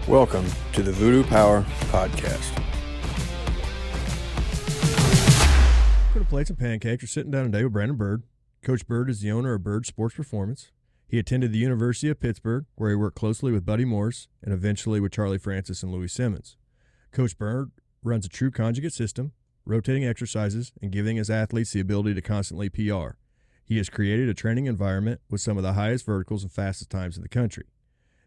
Welcome to the Voodoo Power Podcast. Could have played some pancakes. We're sitting down today with Brandon Byrd. Coach Byrd is the owner of Byrds Sport Performance. He attended the University of Pittsburgh, where he worked closely with Buddy Morris and eventually with Charlie Francis and Louie Simmons. Coach Byrd runs a true conjugate system, rotating exercises, and giving his athletes the ability to constantly PR. He has created a training environment with some of the highest verticals and fastest times in the country.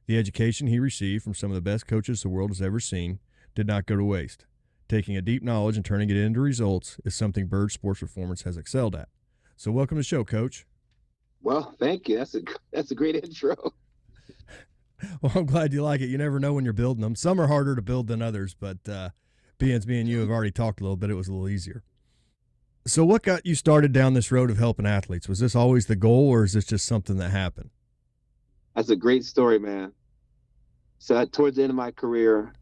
The education he received from some of the best coaches the world has ever seen did not go to waste. Taking a deep knowledge and turning it into results is something Byrd Sports Performance has excelled at. So welcome to the show, Coach. Well, thank you. That's a great intro. Well, I'm glad you like it. You never know when you're building them. Some are harder to build than others, but being me and you have already talked a little bit, it was a little easier. So what got you started down this road of helping athletes? Was this always the goal, or is this just something that happened? That's a great story, man. So towards the end of my career,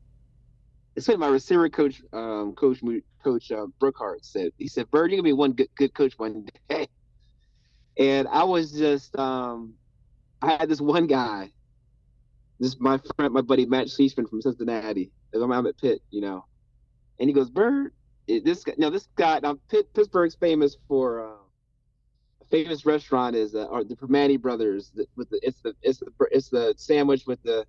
it's what my receiver coach, Coach Brookhart said. He said, "Byrd, you're gonna be one good coach one day." And I was just, I had this one guy, my buddy Matt Sheishman from Cincinnati. I'm at Pitt, and he goes, "Byrd, this guy. Now Pittsburgh's famous for." Famous restaurant is the Permane Brothers. It's the sandwich with the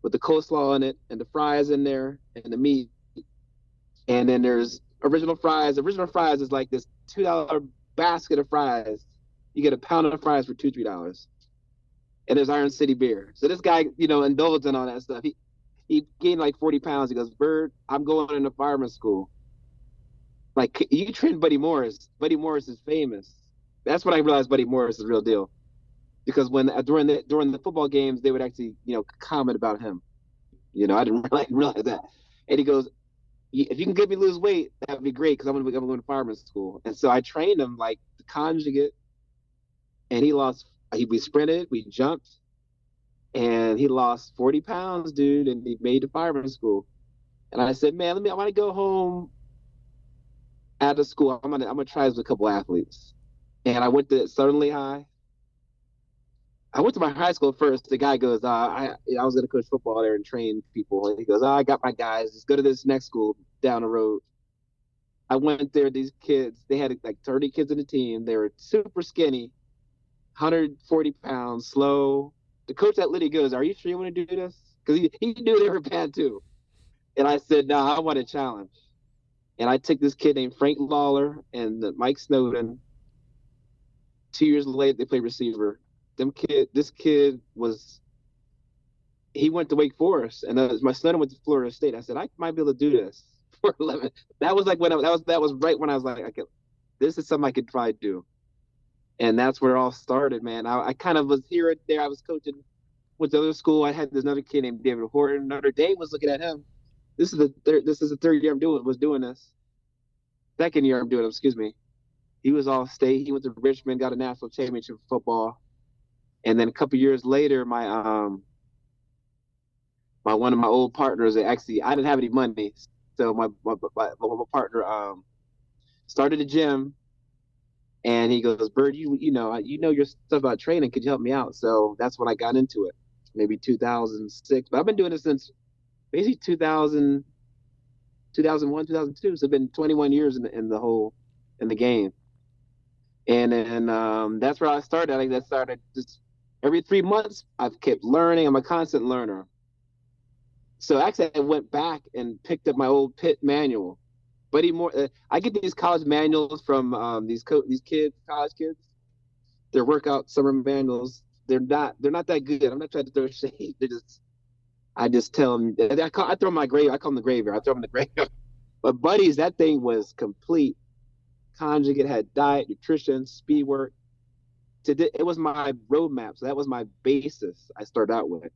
coleslaw in it and the fries in there and the meat, and then there's original fries. Original fries is like this $2 basket of fries. You get a pound of fries for $2-3, and there's Iron City beer. So this guy, indulged in all that stuff. He gained like 40 pounds. He goes, "Byrd, I'm going into fireman school. Like, you train Buddy Morris. Buddy Morris is famous." That's when I realized Buddy Morris is the real deal, because when during the football games they would actually comment about him. I didn't realize that. And he goes, "If you can lose weight, that would be great, because I'm going to fireman school." And so I trained him like the Conjugate, and he lost. We sprinted, we jumped, and he lost 40 pounds, dude, and he made the fireman school. And I said, "Man, I want to go home out of school. I'm gonna try this with a couple athletes." And I went to Southern High. I went to my high school first. The guy goes, I was going to coach football there and train people. And he goes, "I got my guys. Just go to this next school down the road." I went there. These kids, they had like 30 kids in the team. They were super skinny, 140 pounds, slow. The coach at Liddy goes, "Are you sure you want to do this?" Because he knew they were bad too. And I said, "No, I want a challenge." And I took this kid named Frank Lawler and Mike Snowden. 2 years later, they played receiver. This kid he went to Wake Forest, and my son went to Florida State. I said, "I might be able to do this for 11." That was like that was right when I was like, this is something I could try to do. And that's where it all started, man. I kind of was here and there. I was coaching with the other school. I had this another kid named David Horton. Notre Dame was looking at him. This is the third year I'm doing this. Second year I'm doing it, excuse me. He was all state. He went to Richmond, got a national championship for football. And then a couple years later, my one of my old partners, actually, I didn't have any money. So my partner started a gym, and he goes, "Byrd, you know your stuff about training. Could you help me out?" So that's when I got into it, maybe 2006. But I've been doing it since basically 2001, 2002. So it's been 21 years in the game. And then that's where I started. I think that started just every 3 months. I've kept learning. I'm a constant learner. So actually, I went back and picked up my old Pitt manual. Buddy Moore, I get these college manuals from these college kids. Their workout summer manuals. They're not that good. I'm not trying to throw shade. I just tell them. I throw them in my grave. I call them the graveyard. I throw them in the graveyard. But Buddy's, that thing was complete. Conjugate had diet, nutrition, speed work. It was my roadmap, so that was my basis I started out with,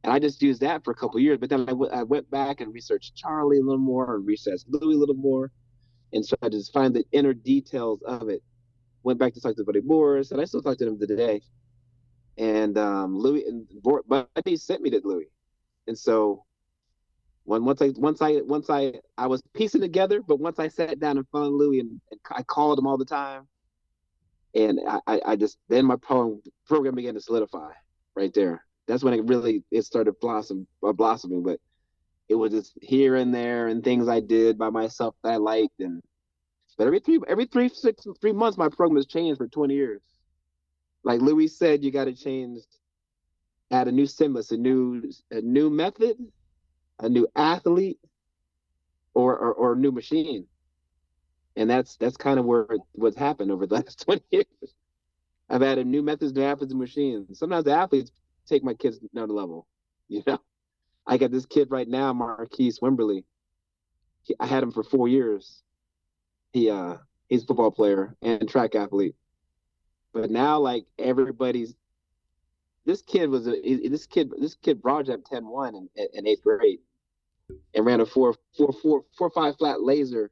and I just used that for a couple of years. But then I went back and researched Charlie a little more, and researched Louie a little more, and so I just find the inner details of it. Went back to talk to Buddy Morris, and I still talk to him today. And Louie and Buddy sent me to Louie, and so once I was piecing together, but once I sat down and found Louie and I called him all the time, and I just then my program began to solidify right there. That's when it started blossoming. But it was just here and there and things I did by myself that I liked. But every 3 months, my program has changed for 20 years. Like Louie said, you got to change, add a new stimulus, a new method, a new athlete, or a new machine. And that's kind of what's happened over the last 20 years. I've added new methods to athletes and machines. Sometimes the athletes take my kids to another level. I got this kid right now, Marquise Wimberly. I had him for 4 years. He's a football player and track athlete. But now, like, this kid broad jumped 10-1 in 8th grade and ran a 4.5 flat laser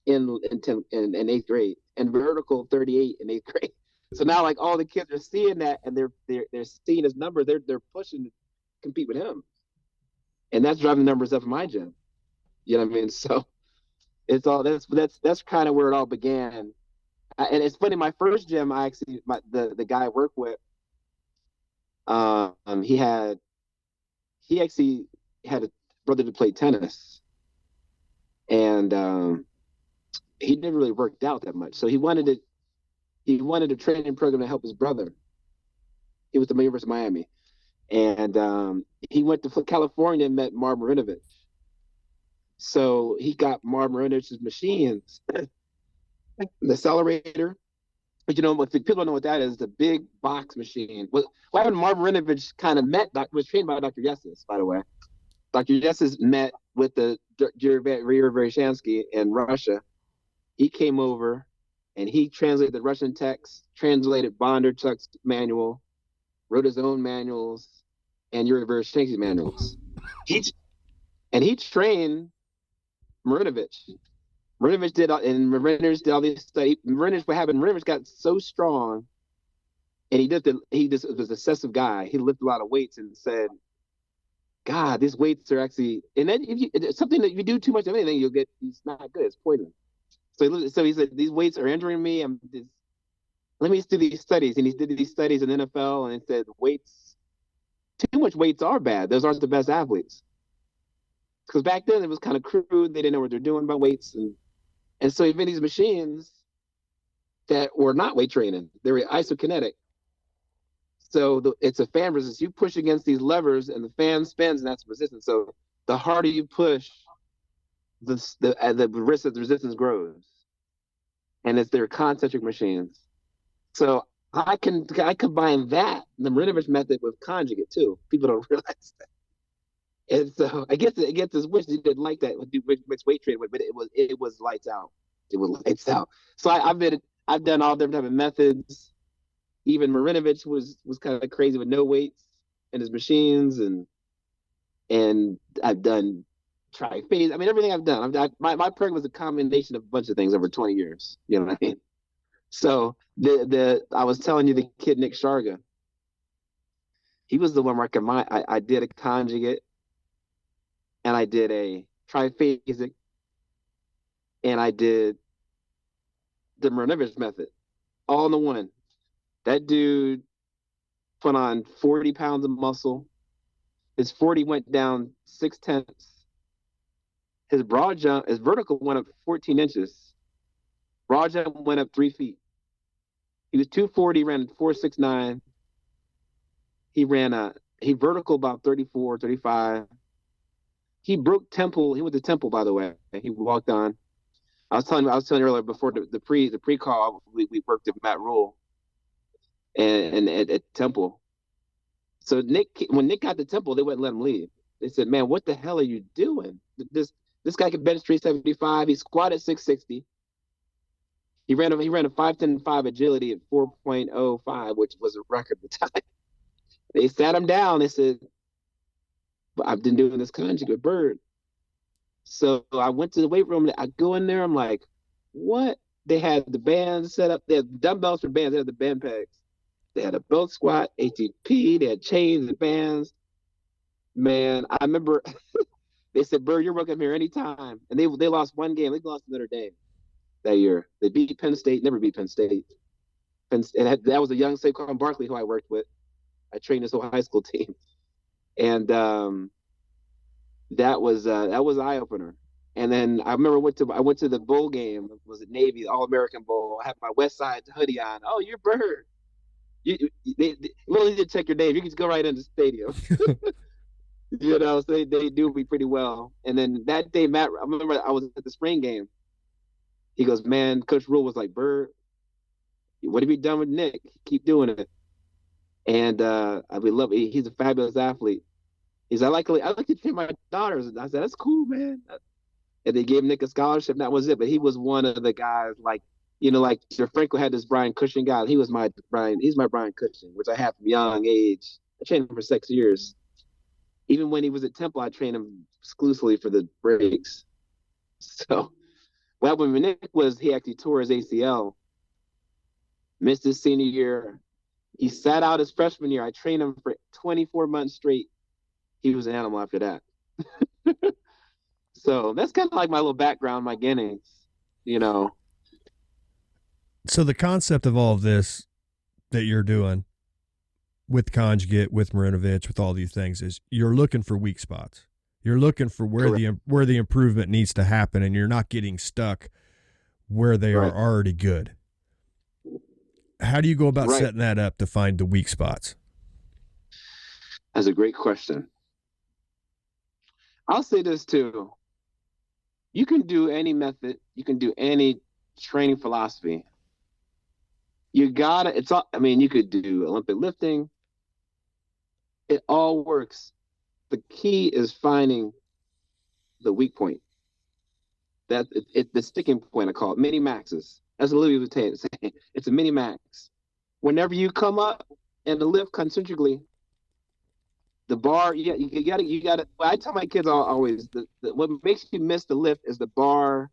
in 8th grade and vertical 38 in 8th grade. So now, like, all the kids are seeing that, and they're seeing his numbers. They're pushing to compete with him, and that's driving the numbers up in my gym. You know what I mean? So it's all that's kind of where it all began. And it's funny. My first gym, the guy I worked with, he actually had a brother that played tennis, and he never really worked out that much. So he wanted a training program to help his brother. He was at the University of Miami, and he went to California and met Marinovich. So he got Marinovich's machines, the accelerator. But if people don't know what that is, the big box machine. What happened? Marinovich kind of was trained by Dr. Yessis, by the way. Dr. Yessis met with the Veryshansky in Russia. He came over and he translated the Russian text, translated Bondarchuk's manual, wrote his own manuals, and Yuri Veryshansky's manuals. He trained Marinovich. Marinovich did all these studies. Marinovich got so strong, and he just was an obsessive guy. He lifted a lot of weights and said, God, these weights are actually, and then it's something that if you do too much of anything, it's not good. It's poison. So he said, these weights are injuring me. Let me do these studies. And he did these studies in the NFL, and he said, too much weights are bad. Those aren't the best athletes. Because back then it was kind of crude. They didn't know what they're doing about weights. And so he made these machines that were not weight training. They were isokinetic. So it's a fan resistance. You push against these levers and the fan spins, and that's resistance. So the harder you push, the resistance grows. And they're concentric machines. So I combine that, the Marinovich method, with Conjugate too. People don't realize that. And so I guess this wish he didn't like that mixed weight training, but it was lights out. It was lights out. So I've done all different type of methods. Even Marinovich was kind of crazy with no weights in his machines, and I've done tri-phase. I mean, everything I've done. My program was a combination of a bunch of things over 20 years. You know what I mean? So I was telling you, the kid Nick Sharga, he was the one where I did a Conjugate, and I did a triphasic, and I did the Marinovich method, all in the one. That dude put on 40 pounds of muscle. His 40 went down 0.6. His vertical went up 14 inches. Broad jump went up 3 feet. He was 240, ran 4.69. He vertical about 34, 35. He broke Temple. He went to Temple, by the way. He walked on. I was telling you earlier before the pre-call, we worked with Matt Rule and at Temple. So when Nick got to Temple, they wouldn't let him leave. They said, "Man, what the hell are you doing? This guy could bench 375. He squatted 660. He ran a 5.10.5 agility at 4.05, which was a record at the time." They sat him down. They said, "But I've been doing this Conjugate with Byrd." So I went to the weight room. I go in there. I'm like, "What?" They had the bands set up. They had dumbbells for bands. They had the band pegs. They had a belt squat, ATP. They had chains and bands. Man, I remember they said, "Byrd, you're welcome here anytime." And they lost one game. They lost to Notre Dame that year. They never beat Penn State. And that was a young Saquon Barkley who I worked with. I trained this whole high school team, and that was an eye opener. And then I remember I went to the bowl game. Was it Navy All American Bowl? I had my West Side hoodie on. Oh, you're Byrd. They don't need to check your name. You can just go right into the stadium. So they do me pretty well. And then that day, Matt, I remember I was at the spring game. He goes, man, Coach Rule was like, Byrd, what have you done with Nick? Keep doing it. And he's a fabulous athlete. He's I like to train my daughters. And I said, that's cool, man. And they gave Nick a scholarship, and that was it. But he was one of the guys like Franco had this Brian Cushing guy. He's my Brian Cushing, which I had from young age. I trained him for 6 years. Even when he was at Temple, I trained him exclusively for the breaks. So, well, when Nick he actually tore his ACL, missed his senior year. He sat out his freshman year. I trained him for 24 months straight. He was an animal after that. So that's kind of like my little background, my beginnings, So the concept of all of this that you're doing with Conjugate, with Marinovich, with all these things is you're looking for weak spots. You're looking for where the improvement needs to happen, and you're not getting stuck where they are already good. How do you go about setting that up to find the weak spots? That's a great question. I'll say this too. You can do any method. You can do any training philosophy. You could do Olympic lifting. It all works. The key is finding the weak point. The sticking point, I call it, mini maxes. As Louie was saying, it's a mini max. Whenever you come up and the lift concentrically, the bar, you got to. I tell my kids always, what makes you miss the lift is the bar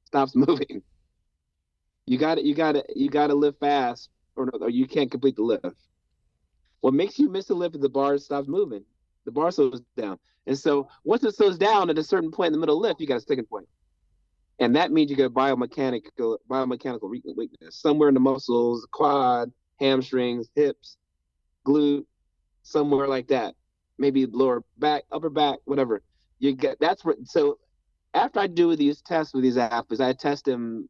stops moving. You got to lift fast, or you can't complete the lift. What makes you miss the lift is the bar stops moving. The bar slows down, and so once it slows down at a certain point in the middle of the lift, you got a sticking point, and that means you got biomechanical weakness somewhere in the muscles, quad, hamstrings, hips, glute, somewhere like that. Maybe lower back, upper back, whatever. So after I do these tests with these athletes, I test the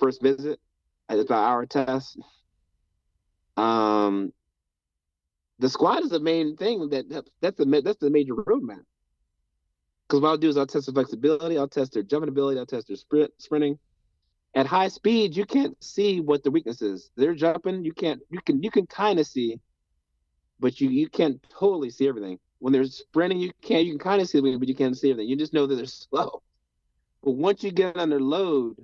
first visit. It's about an hour test. The squat is the main thing that's the major roadmap. Because what I'll do is I'll test their flexibility, I'll test their jumping ability, I'll test their sprinting. At high speed, you can't see what the weakness is. They're jumping, you can kind of see, but you can't totally see everything. When they're sprinting, you can kind of see it, but you can't see everything. You just know that they're slow. But once you get under load,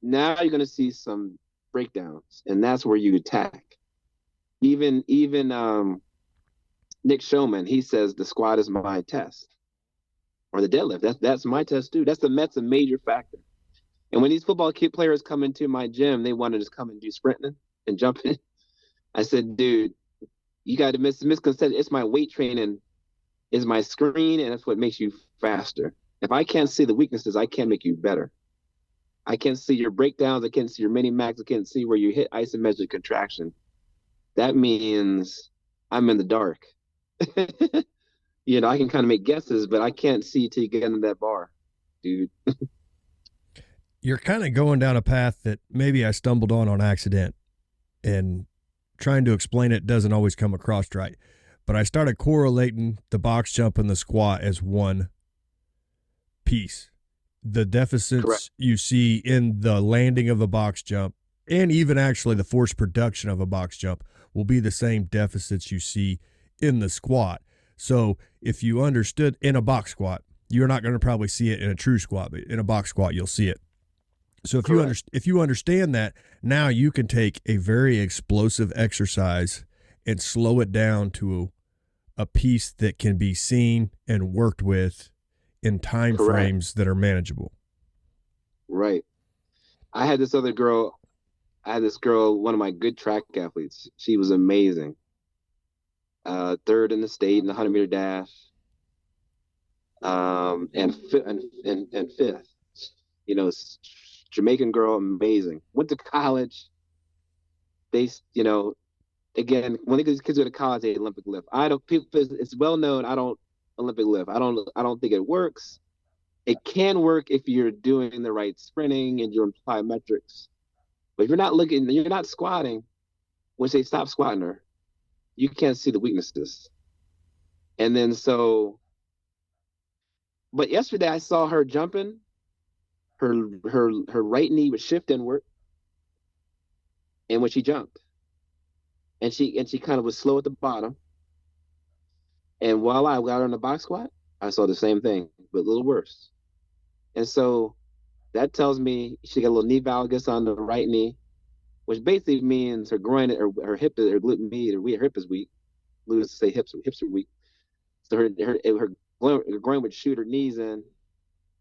now you're going to see some breakdowns, and that's where you attack. Even Nick Showman, he says the squat is my test, or the deadlift. That's my test too. That's a major factor. And when these football players come into my gym, they want to just come and do sprinting and jumping. I said, dude, you got to misconception. It's my weight training, is my screen, and that's what makes you faster. If I can't see the weaknesses, I can't make you better. I can't see your breakdowns. I can't see your mini max. I can't see where you hit isometric contraction. That means I'm in the dark. I can kind of make guesses, but I can't see till you get into that bar, dude. You're kind of going down a path that maybe I stumbled on accident, and trying to explain it doesn't always come across right. But I started correlating the box jump and the squat as one piece. The deficits you see in the landing of a box jump, and even actually the force production of a box jump, will be the same deficits you see in the squat. So if you understood in a box squat, you're not going to probably see it in a true squat, but in a box squat, you'll see it. So if you understand that, now you can take a very explosive exercise and slow it down to a piece that can be seen and worked with in time frames that are manageable. Right. I had this girl, one of my good track athletes. She was amazing. Third in the state in the 100-meter dash. And fifth. Jamaican girl, amazing. Went to college. They, again, when these kids go to college, they Olympic lift. I don't. People, it's well known. I don't Olympic lift. I don't think it works. It can work if you're doing the right sprinting and you're plyometrics. But if you're not squatting. Once they stop squatting her, you can't see the weaknesses. And then but yesterday I saw her jumping. Her right knee would shift inward, and when she jumped, and she kind of was slow at the bottom. And while I got her in the box squat, I saw the same thing, but a little worse. And so that tells me she got a little knee valgus on the right knee, which basically means her groin, her hip, her glute med, her hip is weak. Louis say hips are weak. So her groin would shoot her knees in.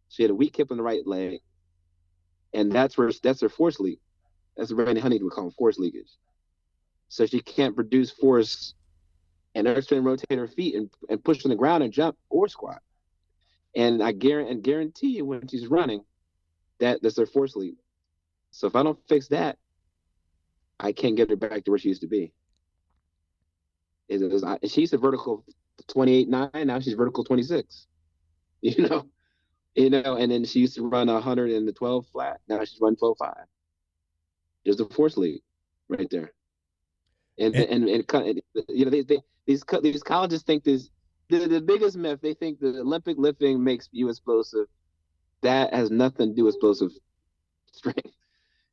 She had a weak hip on the right leg, and that's her force leak. That's what Randy Honey would call force leakage. So she can't produce force and extend rotate her feet and push on the ground and jump or squat. And I guarantee you when she's running, that's her force leak. So if I don't fix that, I can't get her back to where she used to be. She used to vertical 28.9, now she's vertical 26. You know, and then she used to run 100 in the 12 flat. Now she's run 12.5. There's a force leak right there. And you know, these colleges think this. The biggest myth, they think that Olympic lifting makes you explosive. That has nothing to do with explosive strength.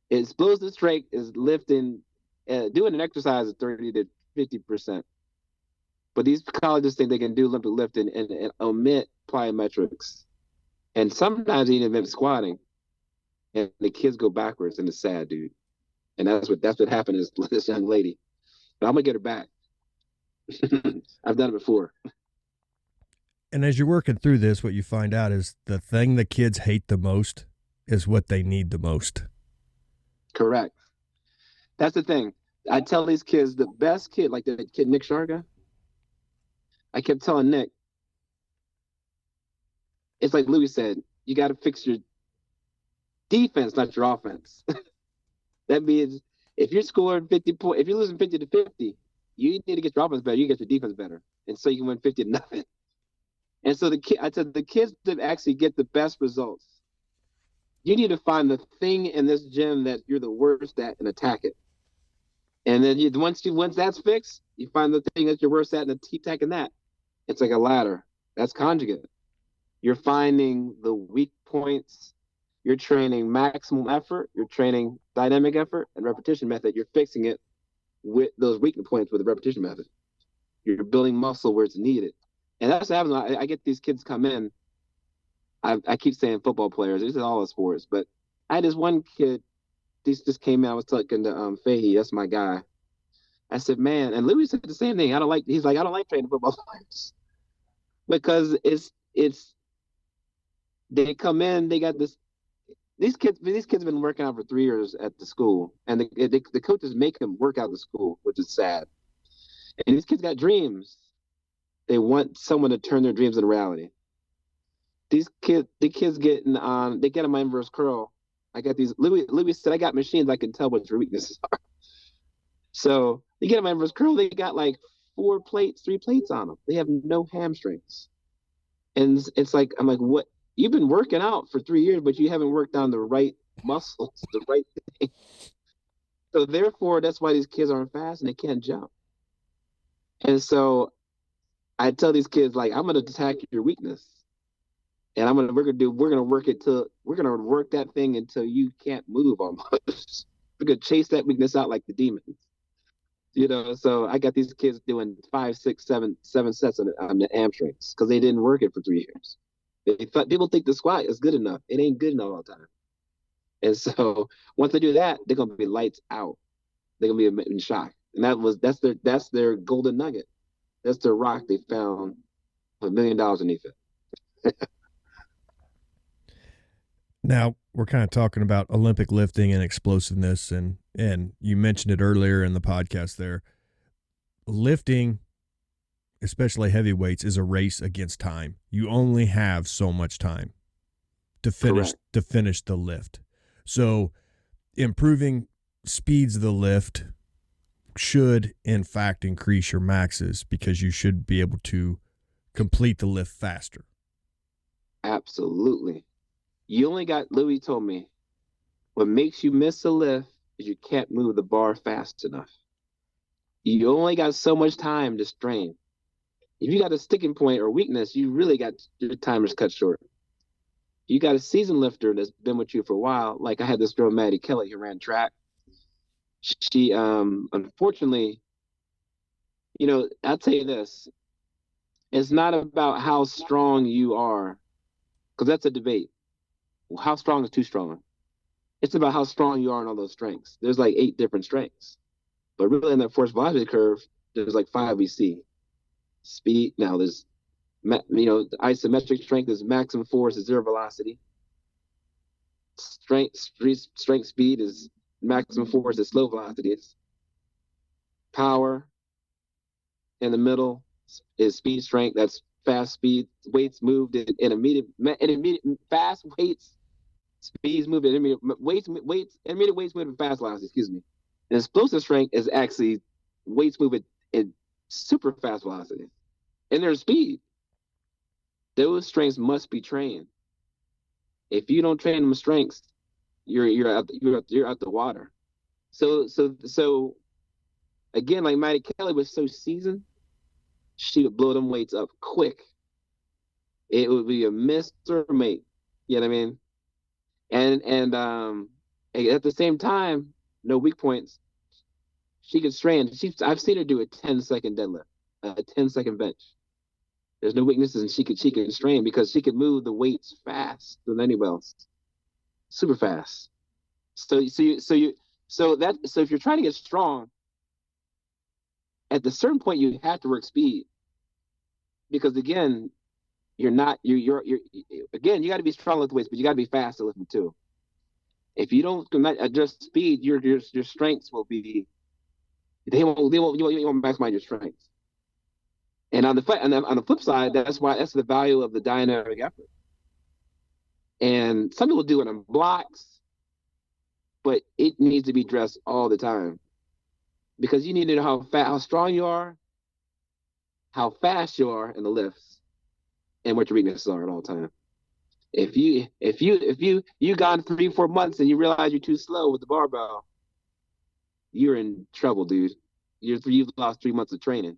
Explosive strength is lifting, doing an exercise at 30 to 50%. But these colleges think they can do Olympic lifting and omit plyometrics, and sometimes even omit squatting, and the kids go backwards, and it's sad, dude. And that's what happened to this young lady. But I'm gonna get her back. I've done it before. And as you're working through this, what you find out is the thing the kids hate the most is what they need the most. Correct. That's the thing. I tell these kids, the best kid, like the kid Nick Sharga, I kept telling Nick, it's like Louie said, you got to fix your defense, not your offense. That means if you're scoring 50 points, if you're losing 50 to 50, you need to get your offense better. You get your defense better. And so you can win 50 to nothing. And so I said the kids that actually get the best results, you need to find the thing in this gym that you're the worst at and attack it. And then once that's fixed, you find the thing that you're worst at and keep attacking that. It's like a ladder. That's conjugate. You're finding the weak points. You're training maximum effort. You're training dynamic effort and repetition method. You're fixing it with those weak points with the repetition method. You're building muscle where it's needed. And that's what happens. I get these kids come in. I keep saying football players. This is all the sports. But I had this one kid. This just came in. I was talking to Fahey. That's my guy. I said, man, and Louis said the same thing. He's like, I don't like training football players because they come in. They got this. These kids have been working out for 3 years at the school, and the coaches make them work out the school, which is sad. And these kids got dreams. They want someone to turn their dreams into reality. The kids getting on. They get on my inverse curl. I got these. Louis said I got machines. I can tell what your weaknesses are. So they get on my inverse curl. They got like 3 plates on them. They have no hamstrings. And it's like, I'm like, what? You've been working out for 3 years, but you haven't worked on the right muscles, the right thing. So therefore, that's why these kids aren't fast and they can't jump. And so I tell these kids, like, I'm going to attack your weakness. And we're gonna work that thing until you can't move almost. We're gonna chase that weakness out like the demons. So I got these kids doing 5, 6, 7 sets on the hamstrings because they didn't work it for 3 years. People think the squat is good enough. It ain't good enough all the time. And so once they do that, they're gonna be lights out. They're gonna be in shock. And that's their golden nugget. That's their rock they found $1 million underneath it. Now, we're kind of talking about Olympic lifting and explosiveness, and you mentioned it earlier in the podcast there. Lifting, especially heavy weights, is a race against time. You only have so much time to finish the lift. So improving speeds of the lift should in fact increase your maxes because you should be able to complete the lift faster. Absolutely. You only got, Louie told me, what makes you miss a lift is you can't move the bar fast enough. You only got so much time to strain. If you got a sticking point or weakness, you really got your timers cut short. You got a seasoned lifter that's been with you for a while. Like I had this girl, Maddie Kelly, who ran track. She, unfortunately, I'll tell you this. It's not about how strong you are, because that's a debate. How strong is too strong? It's about how strong you are in all those strengths. There's like 8 different strengths. But really in that force velocity curve, there's like 5 we see. Speed, now there's, the isometric strength is maximum force is 0 velocity. Strength speed is maximum force is slow velocity. It's power in the middle is speed strength. That's fast speed. Weights moved in intermediate fast weights. Speeds moved in intermediate intermediate weights moved in fast velocity. Excuse me. And explosive strength is actually weights moving in super fast velocity. And their speed. Those strengths must be trained. If you don't train them strengths, you're out the water. So again, like Maddie Kelly was so seasoned, she would blow them weights up quick. It would be a miss or a mate. You know what I mean? And at the same time, no weak points. She could strain. I've seen her do a 10-second deadlift, a 10-second bench. There's no weaknesses, and she can strain because she can move the weights fast than anybody else, super fast. So if you're trying to get strong, at the certain point you have to work speed, because again, you got to be strong with weights, but you got to be fast to lift them too. If you don't adjust speed, your strengths will be, you won't maximize your strengths. And on the flip side, that's the value of the dynamic effort. And some people do it on blocks, but it needs to be dressed all the time, because you need to know how strong you are, how fast you are in the lifts, and what your weaknesses are at all time. If you gone 3-4 months and you realize you're too slow with the barbell, you're in trouble, dude. You've lost 3 months of training.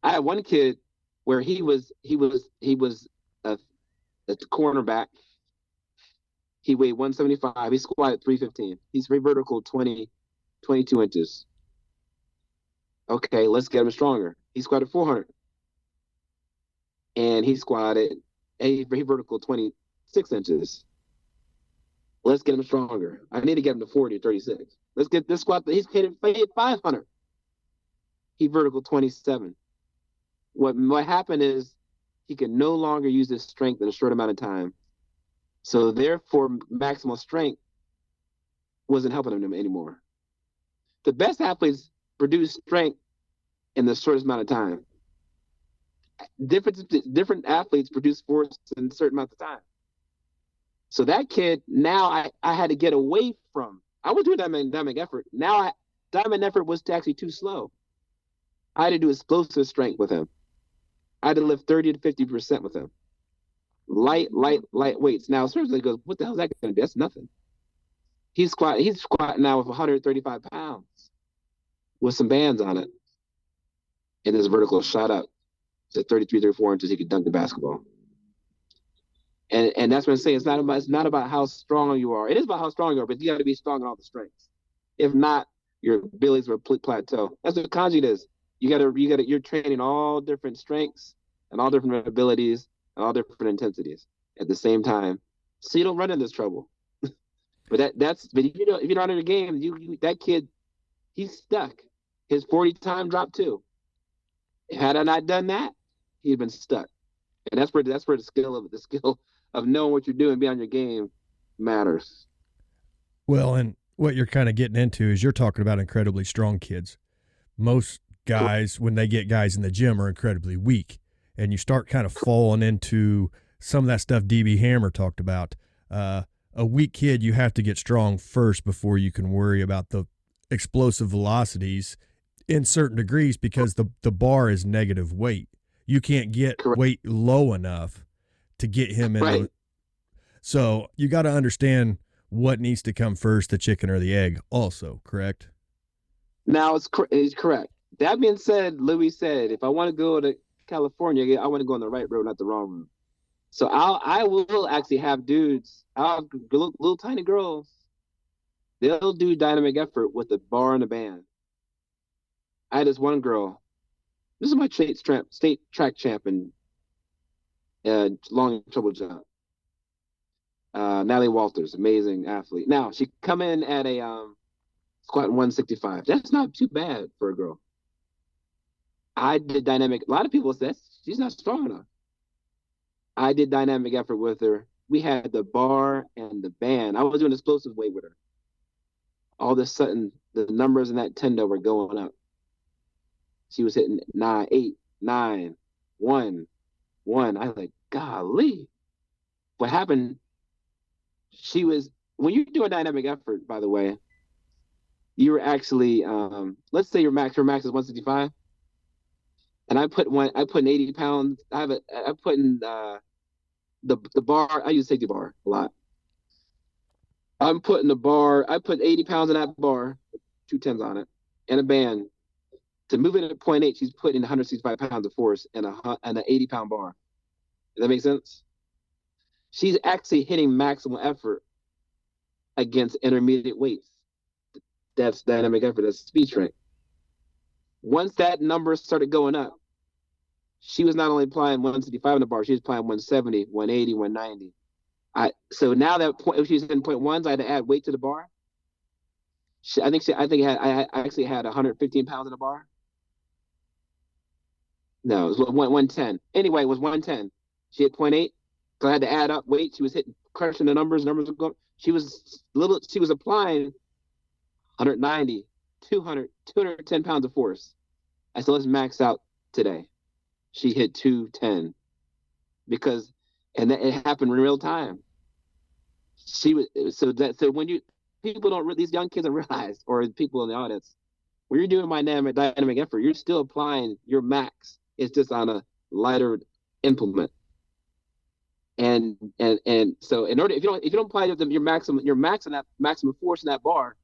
I had one kid where he was a cornerback. He weighed 175. He squatted 315. He's free vertical 22 inches. Okay, let's get him stronger. He squatted 400. And he squatted a vertical 26 inches. Let's get him stronger. I need to get him to 40 or 36. Let's get this squat. He's hit 500. He vertical 27. What happened is he could no longer use his strength in a short amount of time. So therefore, maximal strength wasn't helping him anymore. The best athletes produce strength in the shortest amount of time. Different athletes produce force in a certain amount of time. So that kid, now I had to get away from. I was doing dynamic effort. Now dynamic effort was actually too slow. I had to do explosive strength with him. I had to lift 30 to 50% with him. Light weights. Now, seriously, goes, what the hell is that going to be? That's nothing. He's squatting now with 135 pounds with some bands on it. And his vertical shot up to 33, 34 inches. He could dunk the basketball. And that's what I'm saying. It's not about how strong you are. It is about how strong you are, but you got to be strong in all the strengths. If not, your abilities will plateau. That's what Conjugate is. You're training all different strengths and all different abilities and all different intensities at the same time, so you don't run into this trouble. But if you're not in your game, that kid, he's stuck. His 40 time dropped too. Had I not done that, he'd been stuck. And that's where the skill of knowing what you're doing, be on your game, matters. Well, and what you're kind of getting into is you're talking about incredibly strong kids. Most guys, when they get guys in the gym, are incredibly weak, and you start kind of falling into some of that stuff DB Hammer talked about. A weak kid, you have to get strong first before you can worry about the explosive velocities in certain degrees because the bar is negative weight. You can't get Correct. weight low enough to get him in Right. the. So you got to understand what needs to come first, the chicken or the egg, also, correct? Now it's correct. That being said, Louis said, if I want to go to California, I want to go on the right road, not the wrong road. So I will actually have dudes, I'll have little tiny girls. They'll do dynamic effort with the bar and the band. I had this one girl. This is my state track champion, long triple jump. Natalie Walters, amazing athlete. Now she come in at a squat 165. That's not too bad for a girl. I did dynamic. A lot of people said she's not strong enough. I did dynamic effort with her. We had the bar and the band. I was doing explosive weight with her. All of a sudden, the numbers in that tendo were going up. She was hitting 9, 8, 9, 1, 1. I was like, golly. What happened? She was, when you do a dynamic effort, by the way, you were actually, let's say her max is 165. And I put in 80 pounds. I put in the bar. I use safety bar a lot. I'm putting the bar. I put 80 pounds in that bar, 210s on it, and a band. To move it at 0.8, she's putting 165 pounds of force and an 80 pound bar. Does that make sense? She's actually hitting maximum effort against intermediate weights. That's dynamic effort. That's speed strength. Once that number started going up, she was not only applying 165 on the bar, she was applying 170, 180, 190. So now that point, if she's in 0.1s, I had to add weight to the bar. I actually had 115 pounds in the bar. No, it was 110. Anyway, it was 110. She hit 0.8, so I had to add up weight. She was crushing the numbers. Numbers were going. She was applying 190, 200, 210 pounds of force. I said, let's max out today. She hit 210 and it happened in real time. So when these young kids don't realize, or people in the audience, when you're doing dynamic effort, you're still applying your max. It's just on a lighter implement. And so if you don't apply your max and that maximum force in that bar,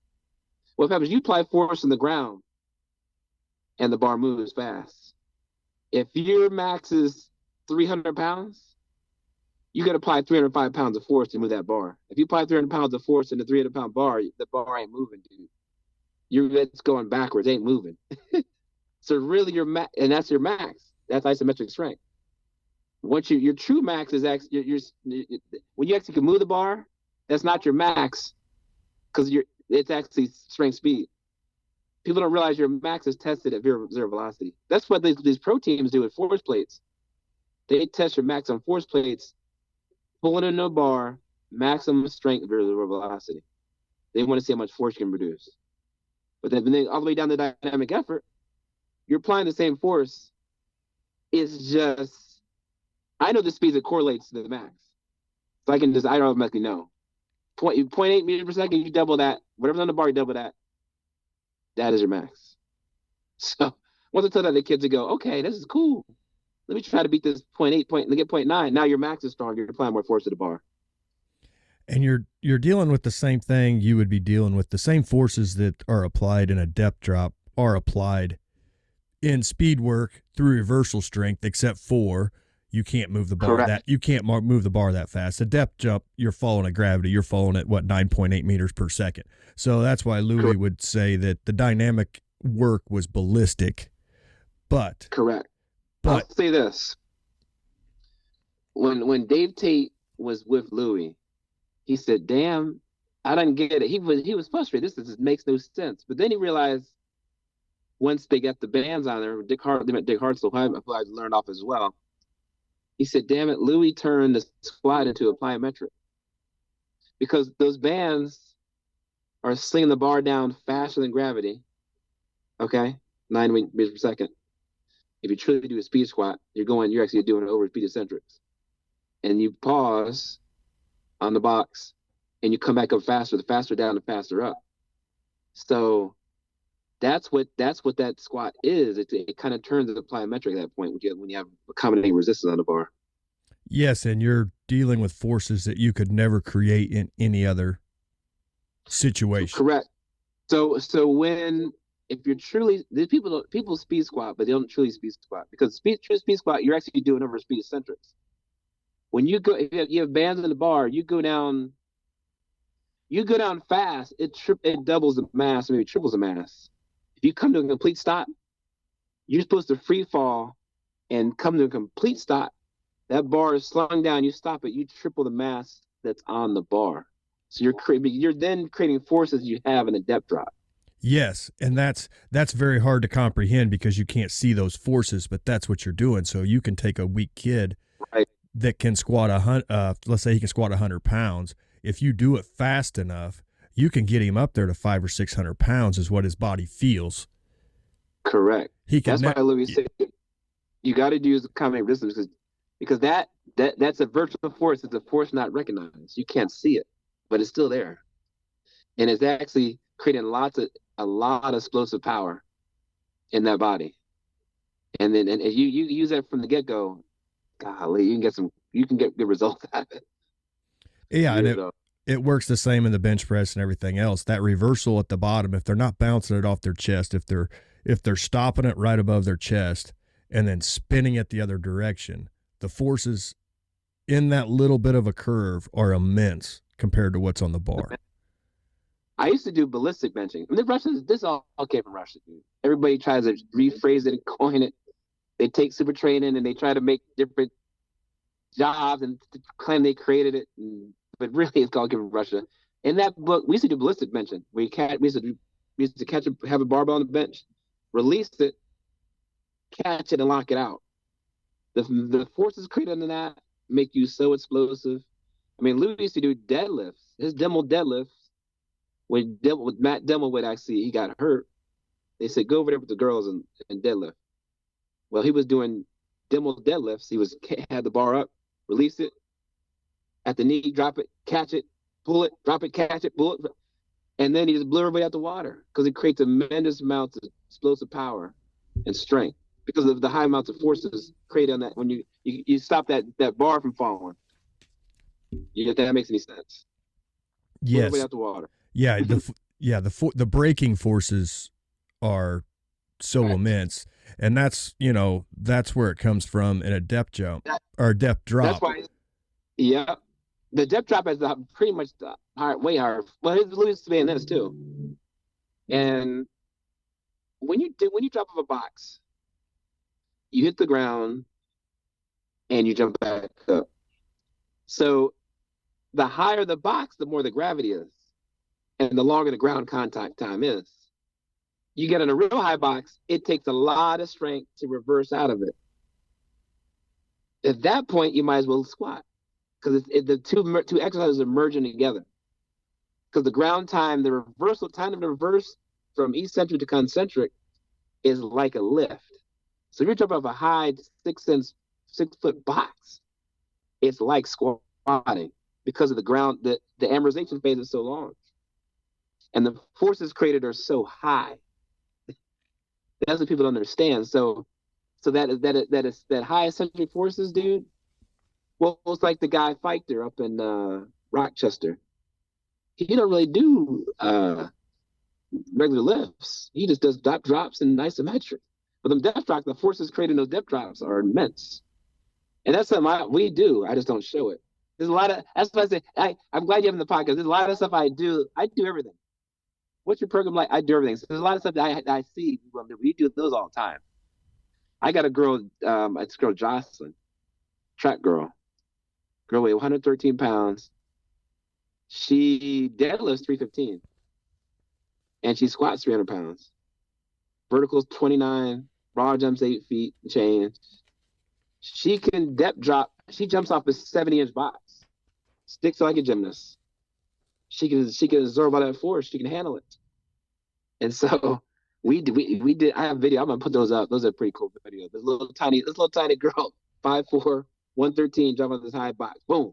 what happens? You apply force in the ground, and the bar moves fast. If your max is 300 pounds, you got to apply 305 pounds of force to move that bar. If you apply 300 pounds of force in a 300 pound bar, the bar ain't moving, dude. It's going backwards, ain't moving. So really, and that's your max. That's isometric strength. Once your true max is actually when you actually can move the bar, that's not your max, because it's actually strength speed. People don't realize your max is tested at zero velocity. That's what these pro teams do with force plates. They test your max on force plates, pulling in a bar, maximum strength at zero velocity. They want to see how much force you can produce. But then all the way down to dynamic effort, you're applying the same force. It's just, I know the speed that correlates to the max. So I automatically know. 0.8 meters per second, you double that. Whatever's on the bar, you double that. That is your max. So once I tell that, the kids would go, okay, this is cool. Let me try to beat this 0.8 and get 0.9. Now your max is stronger. You're applying more force to the bar. And you're dealing with the same thing you would be dealing with. The same forces that are applied in a depth drop are applied in speed work through reversal strength, except for you can't move the bar move the bar that fast. A depth jump, you're following at gravity. You're following at 9.8 meters per second. So that's why Louie would say that the dynamic work was ballistic. But correct. I'll say this: when Dave Tate was with Louie, he said, "Damn, I didn't get it." He was frustrated. This makes no sense. But then he realized once they got the bands on there, Dick Hartzell, who I learned off as well. He said, damn it, Louie turned the squat into a plyometric. Because those bands are slinging the bar down faster than gravity. Okay? 9 meters per second. If you truly do a speed squat, you're actually doing it over speed eccentrics. And you pause on the box and you come back up faster, the faster down, the faster up. So that's what that squat is. It kind of turns into plyometric at that point when you have accommodating resistance on the bar. Yes, and you're dealing with forces that you could never create in any other situation. Correct. So when if you're truly people speed squat, but they don't truly speed squat because true speed squat you're actually doing over speed eccentrics. When you go, if you have bands in the bar, you go down fast. It doubles the mass, maybe triples the mass. If you come to a complete stop, you're supposed to free fall and come to a complete stop. That bar is slung down. You stop it. You triple the mass that's on the bar. So you're then creating forces you have in a depth drop. Yes, and that's very hard to comprehend because you can't see those forces, but that's what you're doing. So you can take a weak kid right. that can squat let's say he can squat 100 pounds. If you do it fast enough, you can get him up there to 500 or 600 pounds is what his body feels. Correct. That's why Louie said you got to use accommodating resistance because that's a virtual force. It's a force not recognized. You can't see it, but it's still there, and it's actually creating a lot of explosive power in that body. And then if you use that from the get go, golly, you can get good results out of it. Yeah, and it works the same in the bench press and everything else. That reversal at the bottom, if they're not bouncing it off their chest, if they're stopping it right above their chest and then spinning it the other direction, the forces in that little bit of a curve are immense compared to what's on the bar. I used to do ballistic benching. I mean, this all came from Russia, dude. Everybody tries to rephrase it and coin it. They take super training and they try to make different jobs and claim they created it. But really, it's all came from Russia. In that book, we used to do ballistic benching. We used to have a barbell on the bench, release it, catch it, and lock it out. The forces created in that make you so explosive. I mean, Louie used to do deadlifts. His demo deadlifts, with Matt Demelwood, actually, he got hurt. They said, go over there with the girls and deadlift. Well, he was doing demo deadlifts. He had the bar up, release it, at the knee, drop it, catch it, pull it, drop it, catch it, pull it. And then he just blew everybody out the water because it creates tremendous amounts of explosive power and strength because of the high amounts of forces created on that. When you stop that bar from falling, if that makes any sense. Yes. Blew everybody out the water. Yeah, the braking forces are so immense, and that's where it comes from in a depth jump or depth drop. That's why, yeah, the depth drop is pretty much way higher. Well, his Louie is saying this too, and when you drop off a box, you hit the ground and you jump back up. So the higher the box, the more the gravity is. And the longer the ground contact time is. You get in a real high box, it takes a lot of strength to reverse out of it. At that point, you might as well squat because the two exercises are merging together. Because the ground time, the reversal time of the reverse from eccentric to concentric is like a lift. So if you're jumping off a high 6-foot box, it's like squatting because of the ground, the amortization phase is so long. And the forces created are so high. That's what people don't understand. So that high eccentric forces, dude. Well, it's like the guy Fichter up in Rochester. He don't really do regular lifts. He just does depth drops and isometric. But them depth drops, the forces created in those depth drops are immense. And that's something we do. I just don't show it. There's a lot of. That's what I say. I'm glad you're having the podcast. There's a lot of stuff I do. I do everything. What's your program like? I do everything. So there's a lot of stuff that I see people do. We do those all the time. I got a girl, it's girl Jocelyn, track girl. Girl weighed 113 pounds. She deadlifts 315. And she squats 300 pounds. Verticals 29, raw jumps 8 feet, change. She can depth drop. She jumps off a 70-inch box. Sticks like a gymnast. She can absorb all that force. She can handle it. And so we did. I have video. I'm gonna put those up. Those are pretty cool videos. This little tiny girl, 5'4", 113, jump on this high box. Boom.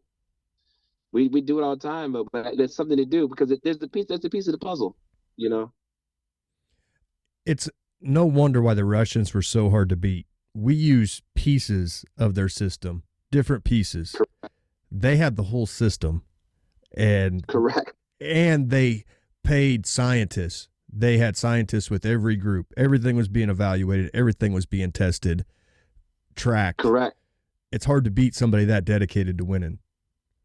We do it all the time, but there's something to do because that's a piece of the puzzle, you know. it's no wonder why the Russians were so hard to beat. We use pieces of their system, different pieces. Correct. They had the whole system, and Correct. And they paid scientists. They had scientists with every group. Everything was being evaluated. Everything was being tested, tracked. Correct. It's hard to beat somebody that dedicated to winning.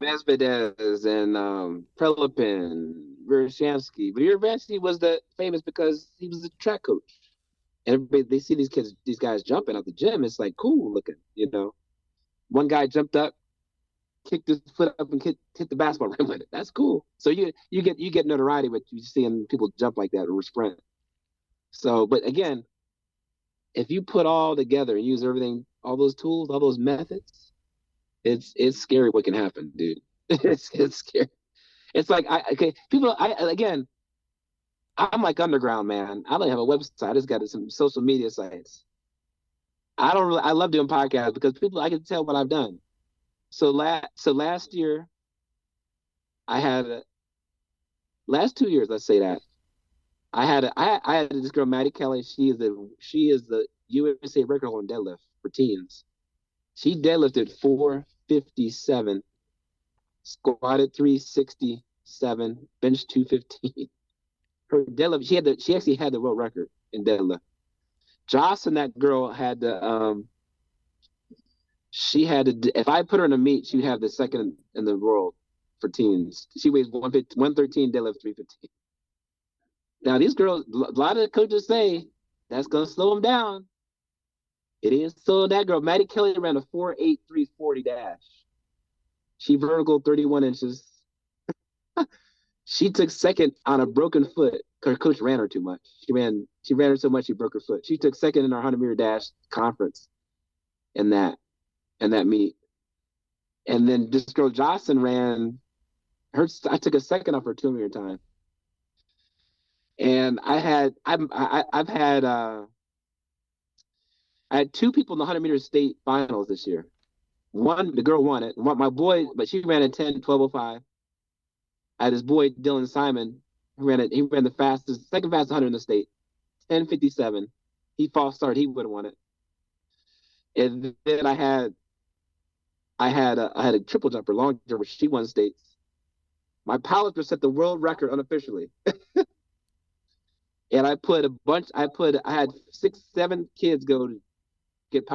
Medvedev and Prelepin, Veroshansky. But Veroshansky was famous because he was a track coach. And everybody, they see these guys jumping out the gym. It's like cool looking, you know. One guy jumped up, kicked his foot up, and hit the basketball rim with it. That's cool. So you get notoriety with you seeing people jump like that or sprint. So, but again, if you put all together and use everything, all those tools, all those methods, it's scary what can happen, dude. It's scary. It's like I'm like underground, man. I don't have a website. I just got some social media sites. I love doing podcasts because I can tell what I've done. So last year, last 2 years, let's say that, I had this girl, Maddie Kelly. She is the USA record holder in deadlift for teens. She deadlifted 457, squatted 367, benched 215. Her deadlift, she actually had the world record in deadlift. Jocelyn, that girl had if I put her in a meet, she'd have the second in the world for teens. She weighs 113, deadlift 315. Now these girls, a lot of coaches say that's gonna slow them down. It is. So that girl, Maddie Kelly, ran a 4.8340 dash. She vertical 31 inches. She took second on a broken foot. Her coach ran her too much. She ran her so much she broke her foot. She took second in our 100-meter dash conference in that meet. And then this girl Jocelyn ran her. I took a second off her 200-meter time. And I had two people in the 100-meter state finals this year. The girl won it. My boy, but she ran a 10:12:05. I had this boy Dylan Simon, who ran the second fastest 100 in the state, 10:57. He false started. He would have won it. And then I had a triple jumper, long jumper. She won states. My powerlifter set the world record unofficially. And I had 6-7 kids go to get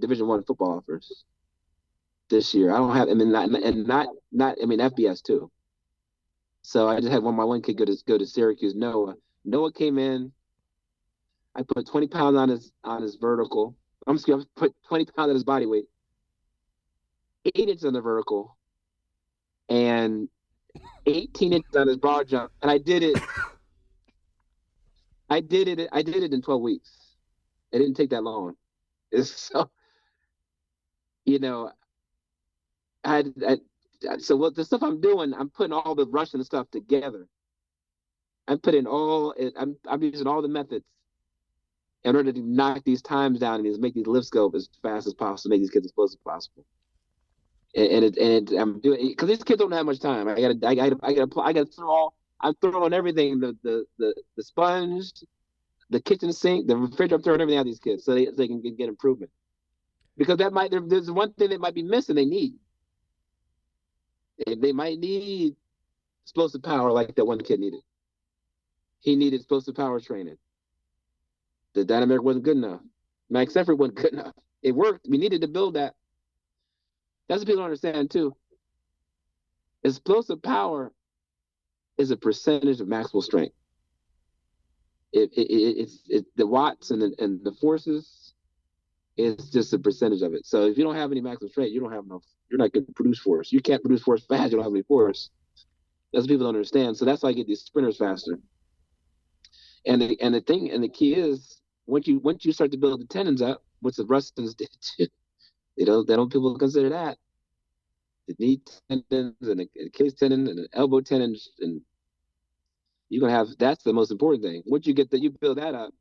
Division I football offers this year. I don't have, not FBS too. So I just had my one kid go to Syracuse. Noah came in. I put 20 pounds on his vertical. I put 20 pounds on his body weight, 8 inches on the vertical, and 18 inches on his broad jump. And I did it. I did it in 12 weeks. It didn't take that long. So, so what the stuff I'm doing, I'm putting all the Russian stuff together. I'm using all the methods in order to knock these times down and make these lifts go as fast as possible, make these kids as close as possible. And I'm doing it because these kids don't have much time. I gotta I'm throwing everything, the sponge, the kitchen sink, the refrigerator. I'm throwing everything at these kids so they can get improvement. Because there's one thing they might be missing. They might need explosive power like that one kid needed. He needed explosive power training. The dynamic wasn't good enough. Mike Sefford wasn't good enough. It worked. We needed to build that. That's what people don't understand too. Explosive power is a percentage of maximal strength. It's the watts and the forces is just a percentage of it. So if you don't have any maximal strength, you don't have enough. You're not going to produce force. You can't produce force fast. You don't have any force. That's what people don't understand. So that's why I get these sprinters faster. And the key is once you start to build the tendons up, which the Russians did too, they don't people consider that. The knee tendons and the Achilles tendon and the elbow tendons, and you're gonna have, that's the most important thing. Once you build that up,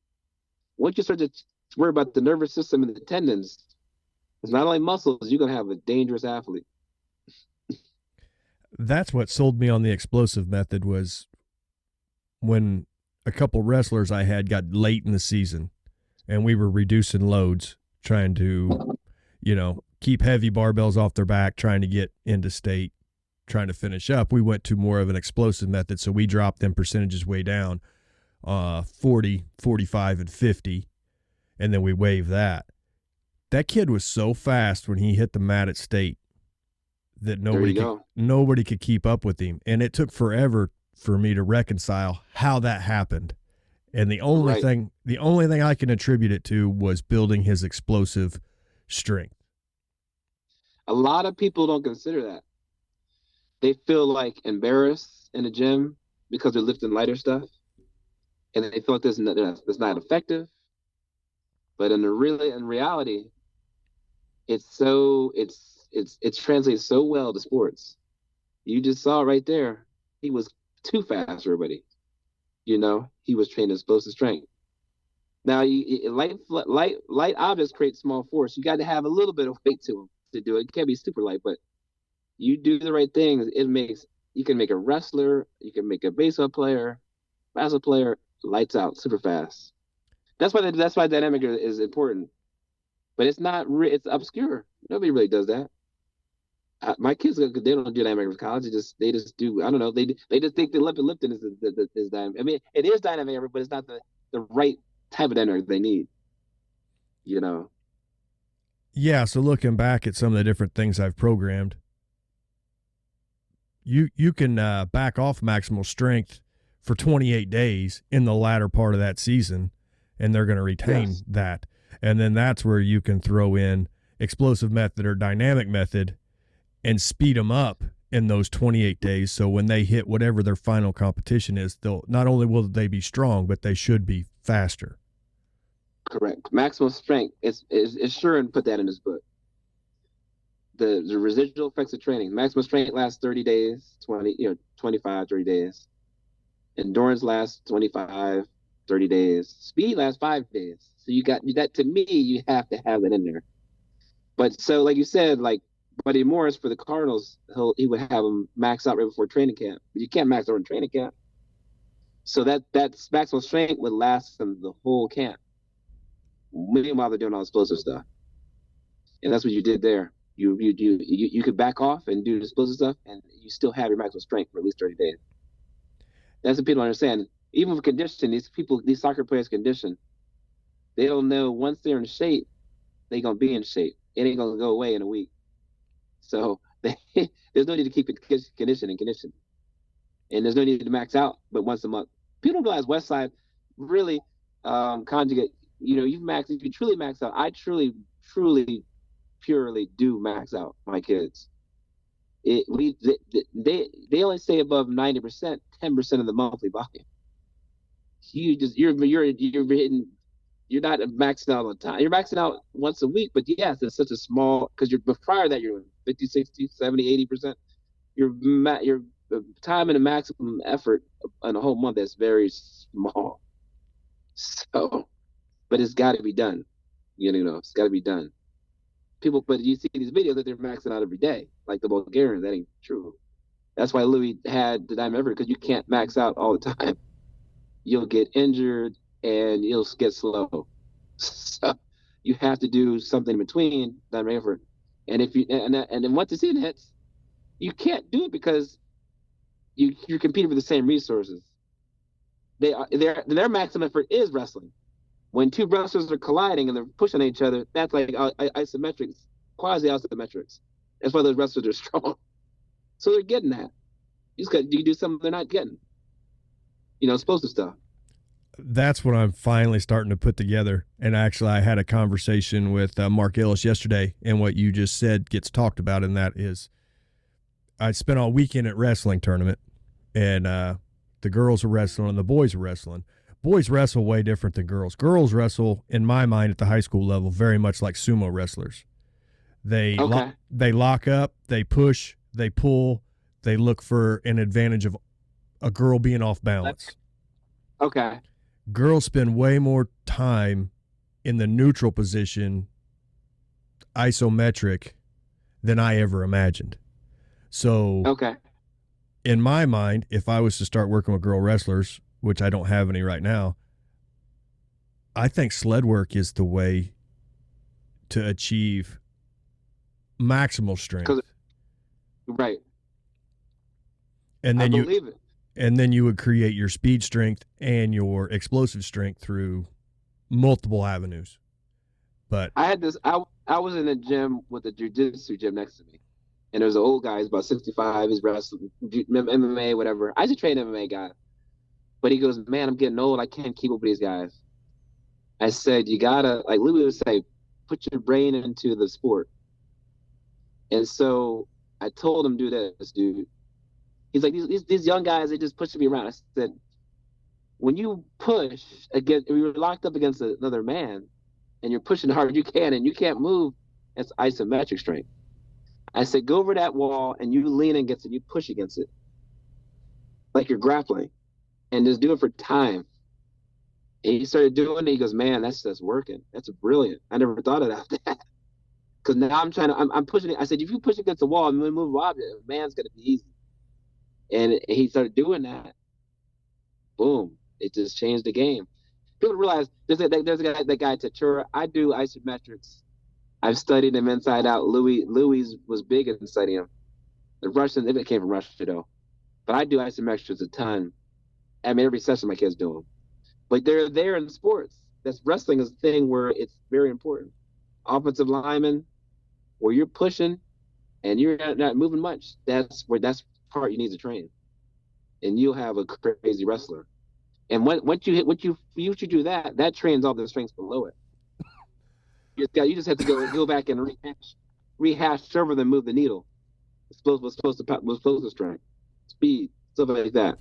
once you start to worry about the nervous system and the tendons, it's not only muscles, you're gonna have a dangerous athlete. That's what sold me on the explosive method was when a couple wrestlers I had got late in the season, and we were reducing loads, trying to, keep heavy barbells off their back, trying to get into state, trying to finish up. We went to more of an explosive method, so we dropped them percentages way down, 40, 45, and 50, and then we waived that. That kid was so fast when he hit the mat at state that nobody could keep up with him, and it took forever for me to reconcile how that happened. And the only thing I can attribute it to was building his explosive strength. A lot of people don't consider that. They feel like embarrassed in the gym because they're lifting lighter stuff, and they feel like that's not effective. But in reality, it translates so well to sports. You just saw it right there. He was too fast for everybody. He was trained explosive strength. Now, light objects create small force. You got to have a little bit of weight to them to do it. It can't be super light, but you do the right things. You can make a wrestler, you can make a baseball player, basketball player, lights out, super fast. That's why dynamic is important. But it's not. It's obscure. Nobody really does that. My kids, they don't do dynamic in college. They just do. I don't know. They just think that lifting is dynamic. I mean, it is dynamic, but it's not the right type of dynamic they need. Yeah. So looking back at some of the different things I've programmed, you can back off maximal strength for 28 days in the latter part of that season, and they're going to retain that. And then that's where you can throw in explosive method or dynamic method and speed them up in those 28 days. So when they hit whatever their final competition is, they'll not only will they be strong, but they should be faster. Correct. Maximal strength is sure and put that in his book. The residual effects of training. Maximal strength lasts 30 days, 25, 30 days. Endurance lasts 25, 30 days. Speed lasts 5 days. So you got that. To me, you have to have that in there. But so, like you said, like Buddy Morris for the Cardinals, he would have him max out right before training camp. But you can't max out in training camp. So that maximal strength would last them the whole camp. Meanwhile, they're doing all explosive stuff, and that's what you did there. You could back off and do the explosive stuff, and you still have your maximal strength for at least 30 days. That's what people understand. Even with conditioning, these soccer players condition. They don't know once they're in shape, they're gonna be in shape. It ain't gonna go away in a week. So there's no need to keep it conditioning, and there's no need to max out, but once a month. People don't realize Westside really Conjugate. If you truly max out. I truly, purely do max out my kids. They only stay above 90%, 10% of the monthly volume. You're not maxing out all the time. You're maxing out once a week, but yes, it's such a small, because prior to that you're 50, 60, 70, 80%. Your time and the maximum effort on a whole month is very small. So, but it's got to be done. It's got to be done. But you see these videos that they're maxing out every day, like the Bulgarians. That ain't true. That's why Louie had the diamond effort, because you can't max out all the time. You'll get injured and you'll get slow. So you have to do something in between diamond effort. And if you and then once the season hits, you can't do it because you're competing for the same resources. Their maximum effort is wrestling. When two wrestlers are colliding and they're pushing each other, that's like isometrics, quasi-isometrics. That's why those wrestlers are strong. So they're getting that. You do something they're not getting. Explosive stuff. That's what I'm finally starting to put together. And actually, I had a conversation with Mark Ellis yesterday, and what you just said gets talked about in that is I spent all weekend at wrestling tournament, and the girls are wrestling and the boys are wrestling. Boys wrestle way different than girls. Girls wrestle, in my mind, at the high school level, very much like sumo wrestlers. They lock up, they push, they pull, they look for an advantage of a girl being off balance. Okay. Girls spend way more time in the neutral position, isometric, than I ever imagined. So, okay. In my mind, if I was to start working with girl wrestlers, which I don't have any right now, I think sled work is the way to achieve maximal strength. Right. And then I believe it. And then you would create your speed strength and your explosive strength through multiple avenues. But I had this. I was in a gym with a jiu-jitsu gym next to me, and there was an old guy. He's about 65. He's wrestling, MMA, whatever. I used to train MMA guy, but he goes, "Man, I'm getting old. I can't keep up with these guys." I said, "You gotta," like Louie would say, "put your brain into the sport." And so I told him, "Do this, dude." He's like, "These young guys, they just pushing me around." I said, "When you push against, when you're locked up against another man, and you're pushing hard you can, and you can't move, that's isometric strength." I said, "Go over that wall and you lean against it, you push against it, like you're grappling, and just do it for time." And he started doing it. He goes, "Man, that's working. That's brilliant. I never thought of that." Because now I'm pushing it. I said, "If you push against the wall and move an object, man's gonna be easy." And he started doing that. Boom! It just changed the game. People realize there's a guy, that guy Tatura. I do isometrics. I've studied him inside out. Louis was big in studying him. The Russian, it came from Russia though. But I do isometrics a ton. I mean, every session my kids do them. But they're there in sports. That's wrestling is a thing where it's very important. Offensive lineman, where you're pushing and you're not moving much. That's part you need to train, and you'll have a crazy wrestler. And once you do that trains all the strengths below it. You just have to go back and rehash server, then move the needle. Supposed to strength, speed, stuff like that.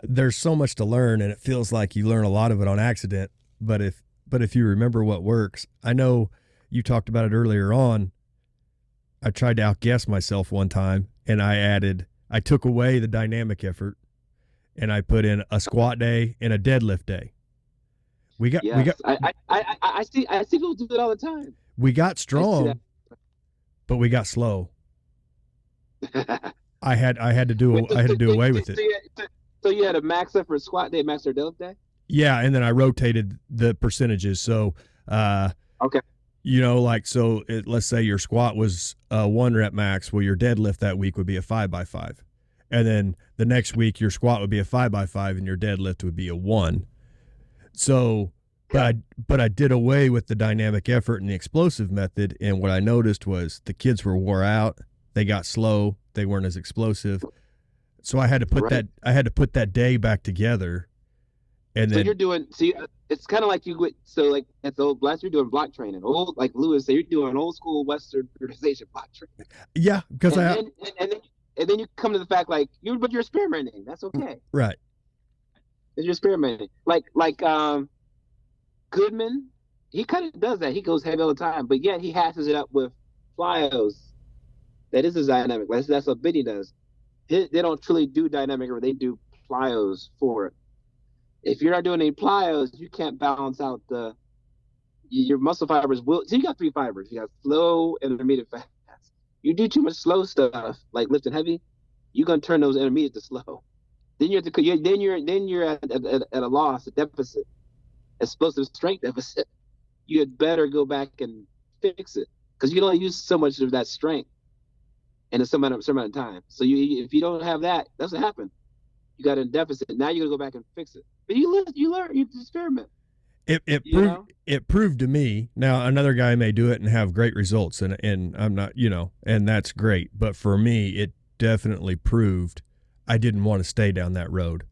There's so much to learn, and it feels like you learn a lot of it on accident. But if you remember what works, I know you talked about it earlier on. I tried to outguess myself one time, and I took away the dynamic effort, and I put in a squat day and a deadlift day. I see people do it all the time. We got strong, but we got slow. I had to do away with it. So you had a max effort squat day, max effort deadlift day? Yeah, and then I rotated the percentages. So, okay. Let's say your squat was a 1 rep max. Well, your deadlift that week would be a 5x5. And then the next week, your squat would be a 5x5 and your deadlift would be a 1. So, but I did away with the dynamic effort and the explosive method. And what I noticed was the kids were wore out. They got slow. They weren't as explosive. So I had to put that day back together. And so then you're doing, it's kind of like like at the old blast, you're doing block training. Old, like Louis said, you're doing old school Western periodization block training. Yeah, because and then you come to the fact but you're experimenting. That's okay. Right. You're experimenting. Like Goodman, he kind of does that. He goes heavy all the time, but yet he hashes it up with plyos. That is his dynamic. That's what Biddy does. They don't truly do dynamic, or they do plyos for it. If you're not doing any plyos, you can't balance out your muscle fibers. So you got 3 fibers. You got slow, intermediate, fast. You do too much slow stuff, like lifting heavy, you're gonna turn those intermediate to slow. Then you have to. Then you're at a loss, a deficit, explosive strength deficit. You had better go back and fix it, because you don't use so much of that strength in a certain amount of time. So if you don't have that, that's what happened. You got a deficit. Now you got to go back and fix it. But you learn, you experiment. It proved to me. Now another guy may do it and have great results, and I'm not, and that's great. But for me, it definitely proved I didn't want to stay down that road.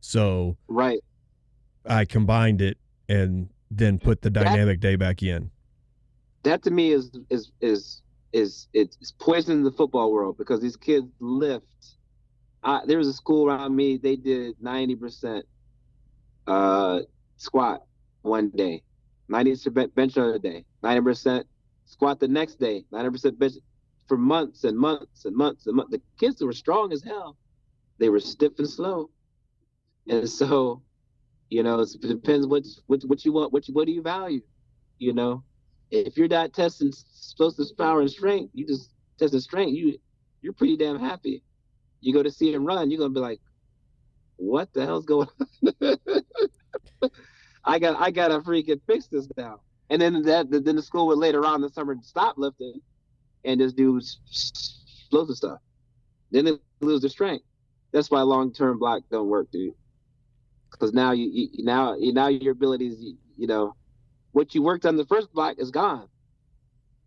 So right, I combined it and then put the dynamic day back in. That to me is it's poisoning the football world, because these kids lift. There was a school around me. They did 90% squat one day, 90% bench the other day, 90% squat the next day, 90% bench for months and months and months and months. The kids were strong as hell. They were stiff and slow. And so, it depends what you want. What do you value? If you're not testing explosive power and strength, you just testing strength. You're pretty damn happy. You go to see him run, you're gonna be like, what the hell's going on? I gotta freaking fix this now. And then the school would later on in the summer stop lifting and just do explosive stuff. Then they lose their strength. That's why long-term block don't work, dude. Because now now your abilities, what you worked on the first block is gone,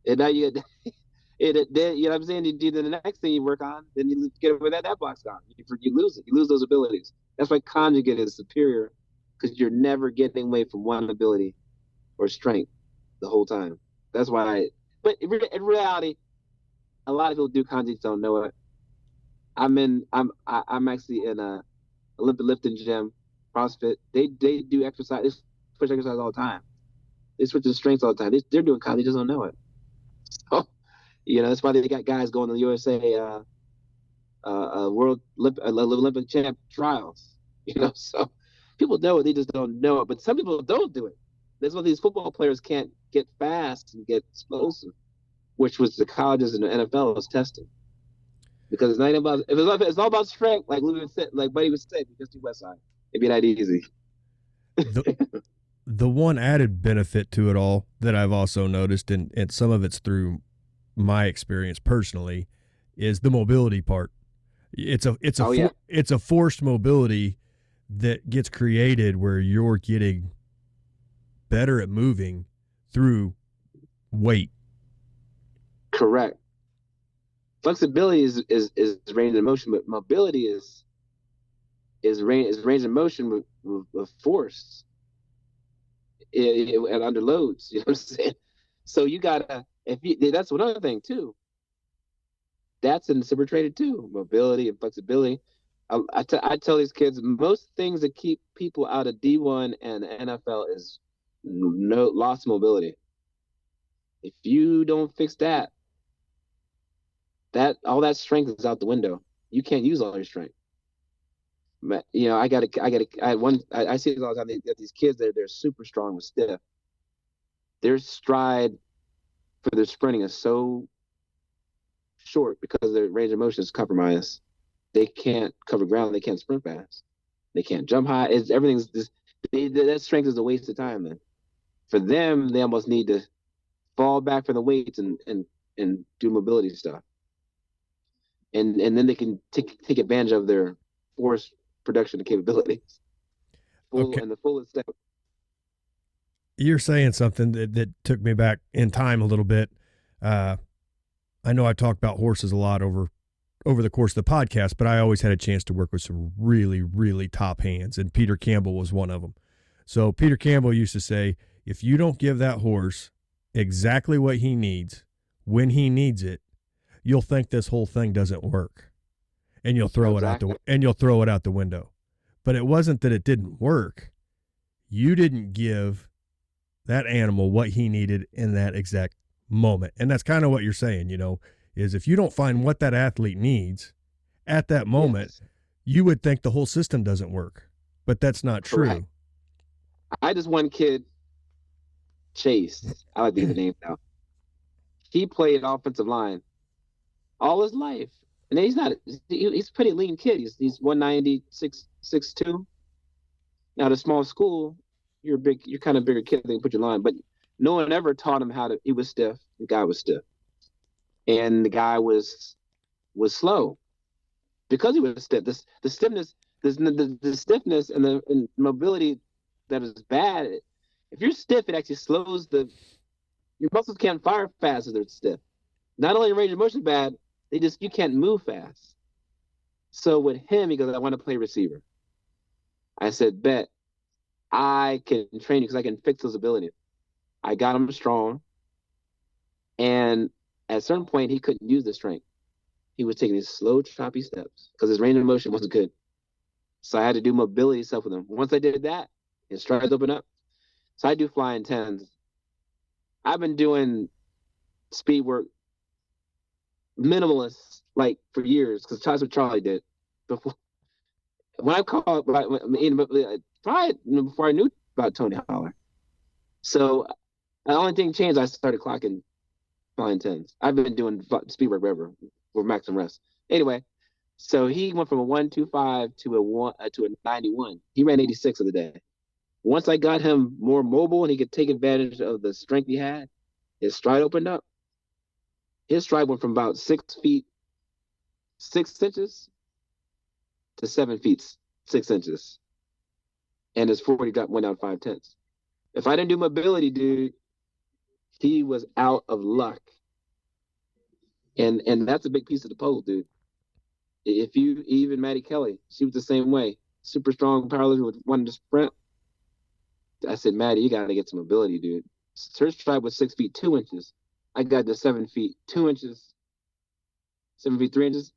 and now you you know what I'm saying. You do the next thing you work on, then you get over that block's gone. You lose it. You lose those abilities. That's why conjugate is superior, because you're never getting away from one ability or strength the whole time. That's why. But in reality, a lot of people do conjugates, don't know it. I'm actually in a Olympic lifting gym, CrossFit. They do exercise. They push exercise all the time. They switch to strengths all the time. They're doing conjugates, they just don't know it. So, that's why they got guys going to the USA World Olympic champ trials. So people know it, they just don't know it. But some people don't do it. That's why these football players can't get fast and get explosive, which was the colleges and the NFL was testing. Because it's not about, it's all about strength, like Louie said, like Buddy was saying, just do West Side. It'd be that easy. The one added benefit to it all that I've also noticed, and some of it's through my experience personally, is the mobility part. It's a forced mobility that gets created where you're getting better at moving through weight. Correct. Flexibility is range of motion, but mobility is range of motion with force and under loads. You know what I'm saying? So you gotta, that's another thing too. That's in super traded too, mobility and flexibility. I tell these kids, most things that keep people out of D1 and the NFL is loss of mobility. If you don't fix that all that strength is out the window. You can't use all your strength. But I see this all the time. They got these kids that they're super strong with stiff. Their stride for their sprinting is so short because their range of motion is compromised. They can't cover ground. They can't sprint fast. They can't jump high. Everything's just that strength is a waste of time. Then for them, they almost need to fall back from the weights and do mobility stuff. And then they can take advantage of their force production capabilities. And the fullest step. You're saying something that took me back in time a little bit. I know I talk about horses a lot over the course of the podcast, but I always had a chance to work with some really, really top hands, and Peter Campbell was one of them. So Peter Campbell used to say, if you don't give that horse exactly what he needs when he needs it, you'll think this whole thing doesn't work, and you'll throw it out the window. But it wasn't that it didn't work. You didn't give that animal what he needed in that exact moment. And that's kind of what you're saying, is if you don't find what that athlete needs at that moment, yes, you would think the whole system doesn't work, but that's not Correct. True. I just one kid, Chase, I like the name now. He played offensive line all his life, and he's a pretty lean kid. He's 196, 6'2". Now, at a small school, you're kind of bigger kid than you put your line, but no one ever taught him he was stiff. The guy was stiff, and the guy was slow because he was stiff. The stiffness, the stiffness and the mobility that is bad. If you're stiff, it actually slows your muscles can't fire fast if they're stiff. Not only range of motion bad, you can't move fast. So with him, he goes, I want to play receiver. I said, bet I can train you because I can fix those abilities. I got him strong. And at a certain point, he couldn't use the strength. He was taking these slow, choppy steps because his range of motion wasn't good. So I had to do mobility stuff with him. Once I did that, his strides opened up. So I do flying tens. I've been doing speed work minimalist like for years because that's what Charlie did before. When I called, probably before I knew about Tony Holler. So the only thing changed, I started clocking flying tens. I've been doing speed work forever with max and rest. Anyway, So he went from a 125 to a 91. He ran 86 of the day. Once I got him more mobile and he could take advantage of the strength he had, his stride opened up. His stride went from about 6 feet 6 inches to 7 feet 6 inches, and his 40 went down 5/10. If I didn't do mobility, dude, he was out of luck. And that's a big piece of the puzzle, dude. If you even Maddie Kelly, she was the same way. Super strong powerlifter with wanting to sprint. I said, Maddie, you gotta get some mobility, dude. Her stride was 6 feet 2 inches. I got to 7 feet 2 inches, 7 feet 3 inches,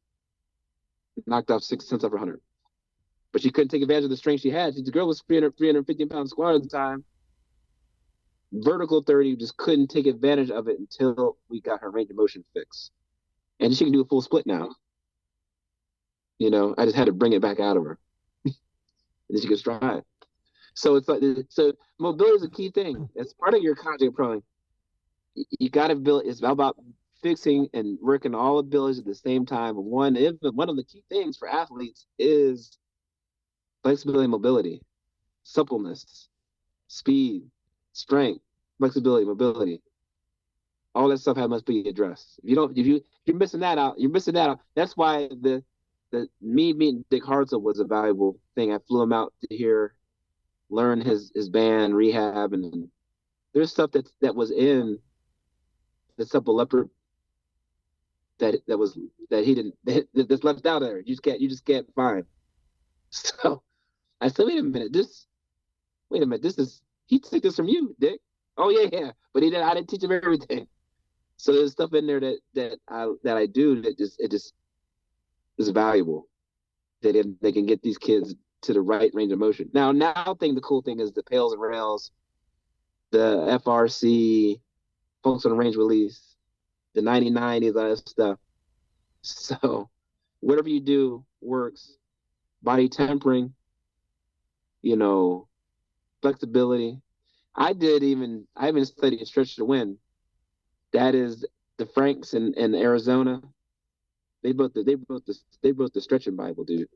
knocked off 6 tenths of her 100. But she couldn't take advantage of the strength she had. The girl was 315 pound squat at the time. Vertical 30, just couldn't take advantage of it until we got her range of motion fixed. And she can do a full split now. You know, I just had to bring it back out of her. And then she could stride. So it's like, so mobility is a key thing. It's part of your conjugate programming. You got to build. It's about fixing and working all abilities at the same time. One of the key things for athletes is flexibility and mobility, suppleness, speed, strength, flexibility, mobility. All that stuff must be addressed. If you're missing that out, you're missing that out. That's why the me meeting Dick Hartzell was a valuable thing. I flew him out to learn his band, rehab, and there's stuff that was in the supple leopard that's left out there. You just can't find. So I said, wait a minute, he took this from you, Dick. Oh yeah, but I didn't teach him everything. So there's stuff in there that I do that just is valuable. That they can get these kids to the right range of motion. Now the cool thing is the pails and rails, the FRC, functional range release, the 90/90, all that stuff. So whatever you do works. Body tempering, flexibility. I even studied stretch to win. That is the Franks in Arizona. They wrote the stretching Bible, dude.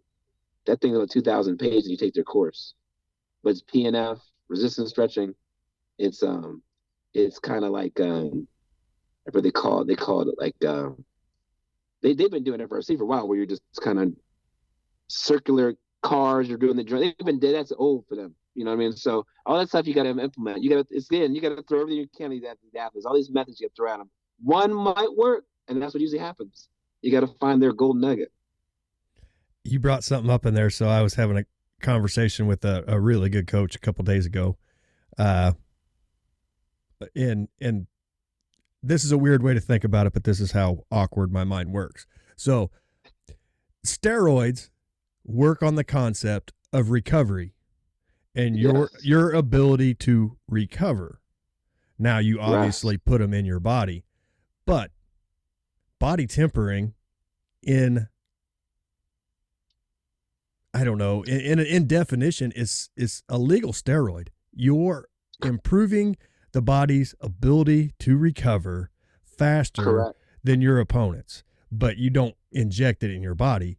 That thing's about 2,000 pages. You take their course, but it's PNF resistance stretching. It's kind of like what they call it like they've been doing FRC for a while, where you're just kind of circular cars. You're doing the joint. They've been dead. That's old for them. You know what I mean? So all that stuff you got to implement. You got to throw everything you can at these athletes. All these methods you have to throw at them. One might work, and that's what usually happens. You got to find their gold nugget. You brought something up in there, so I was having a conversation with a really good coach a couple days ago, and this is a weird way to think about it, but this is how awkward my mind works. So steroids work on the concept of recovery and your ability to recover. Now, you obviously put them in your body, but body tempering in definition is a legal steroid. You're improving the body's ability to recover faster than your opponents, but you don't inject it in your body.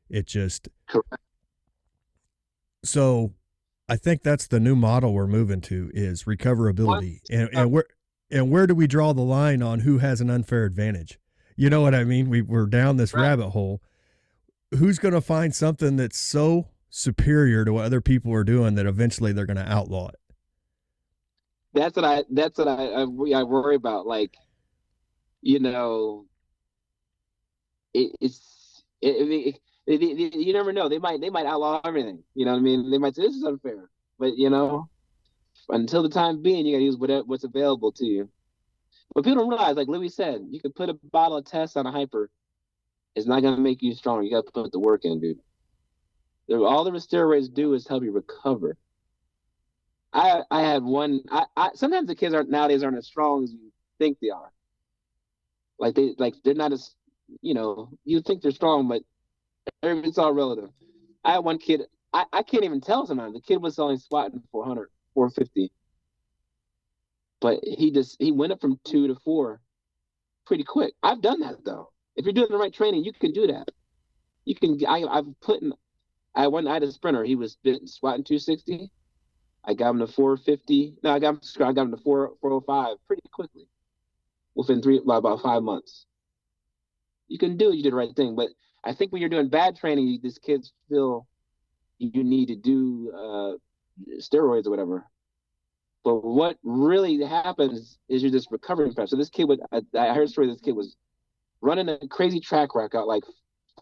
It just So I think that's the new model we're moving to, is recoverability. And where do we draw the line on who has an unfair advantage? You know what I mean? We're down this rabbit hole. Who's going to find something that's so superior to what other people are doing that eventually they're going to outlaw it? That's what I worry about. Like, you never know. They might outlaw everything. You know what I mean? They might say this is unfair, but until the time being, you got to use what's available to you. But people don't realize, like Louie said, you could put a bottle of test on a hyper. It's not going to make you strong. You got to put the work in, dude. All the steroids do is help you recover. I had one. Sometimes the kids nowadays aren't as strong as you think they are. They're not as, you think they're strong, but it's all relative. I had one kid. I can't even tell sometimes. The kid was only squatting 400, 450. But he went up from 2 to 4 pretty quick. I've done that though. If you're doing the right training, you can do that. I had a sprinter. He was squatting 260. I got him to 450. No, I got him to 405 pretty quickly within about 5 months. You can do it. You did the right thing. But I think when you're doing bad training, these kids feel you need to do steroids or whatever. But what really happens is you're just recovering fast. So this kid I heard a story. This kid was running a crazy track workout, like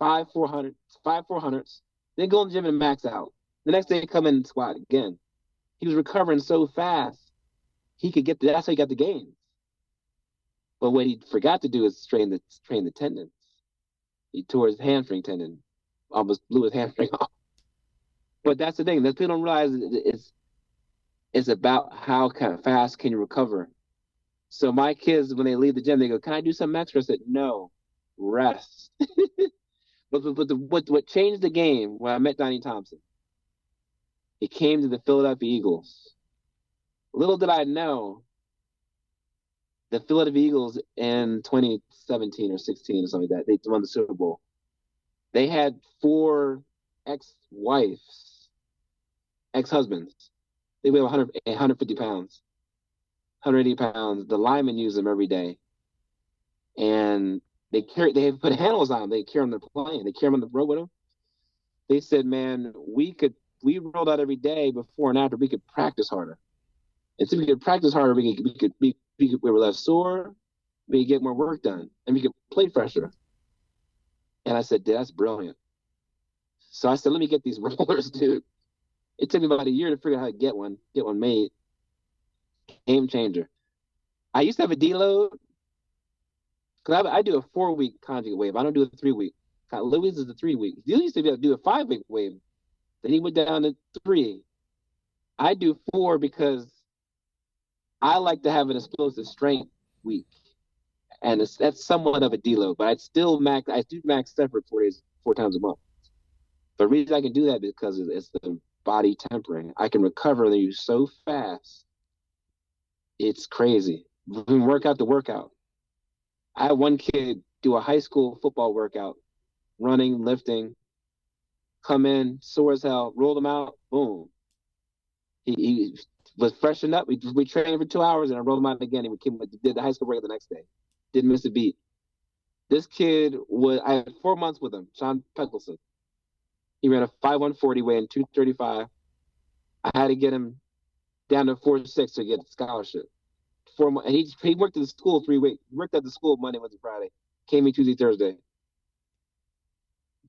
400s, then go in the gym and max out. The next day, come in and squat again. He was recovering so fast, he could get that's how he got the gains. But what he forgot to do is train the tendons. He tore his hamstring tendon, almost blew his hamstring off. But that's the thing that people don't realize is about how kind of fast can you recover. So my kids, when they leave the gym, they go, "Can I do some extra?" I said, "No, rest." But what changed the game when I met Donnie Thompson? He came to the Philadelphia Eagles. Little did I know, the Philadelphia Eagles in 2017 or 16 or something like that, they won the Super Bowl. They had 4 ex-husbands. They weigh 150 pounds, 180 pounds. The linemen use them every day. And they put handles on them. They carry them on the plane. They carry them on the road with them. They said, man, we rolled out every day before and after. We could practice harder. And so we could practice harder. We were less sore. We could get more work done. And we could play fresher. And I said, dude, that's brilliant. So I said, let me get these rollers, dude. It took me about a year to figure out how to get one made. Game changer. I used to have a deload. Because I do a 4-week conjugate wave. I don't do a 3-week. Louie is a 3-week. He used to be able to do a 5-week wave. Then he went down to 3. I do 4 because I like to have an explosive strength week. And that's somewhat of a deload. But I do max effort 4 times a month. The reason I can do that is because it's the body tempering. I can recover you so fast. It's crazy. From workout to workout. I had one kid do a high school football workout, running, lifting, come in, sore as hell, rolled him out, boom. He was freshened up. We trained for 2 hours and I rolled him out again. He did the high school workout the next day. Didn't miss a beat. This kid I had 4 months with him, Sean Peckleson. He ran a 5.140 weighing 235. I had to get him down to 4.6 to get a scholarship. 4 months, and he worked at the school 3 weeks. He worked at the school Monday, Wednesday, Friday. Came in Tuesday, Thursday.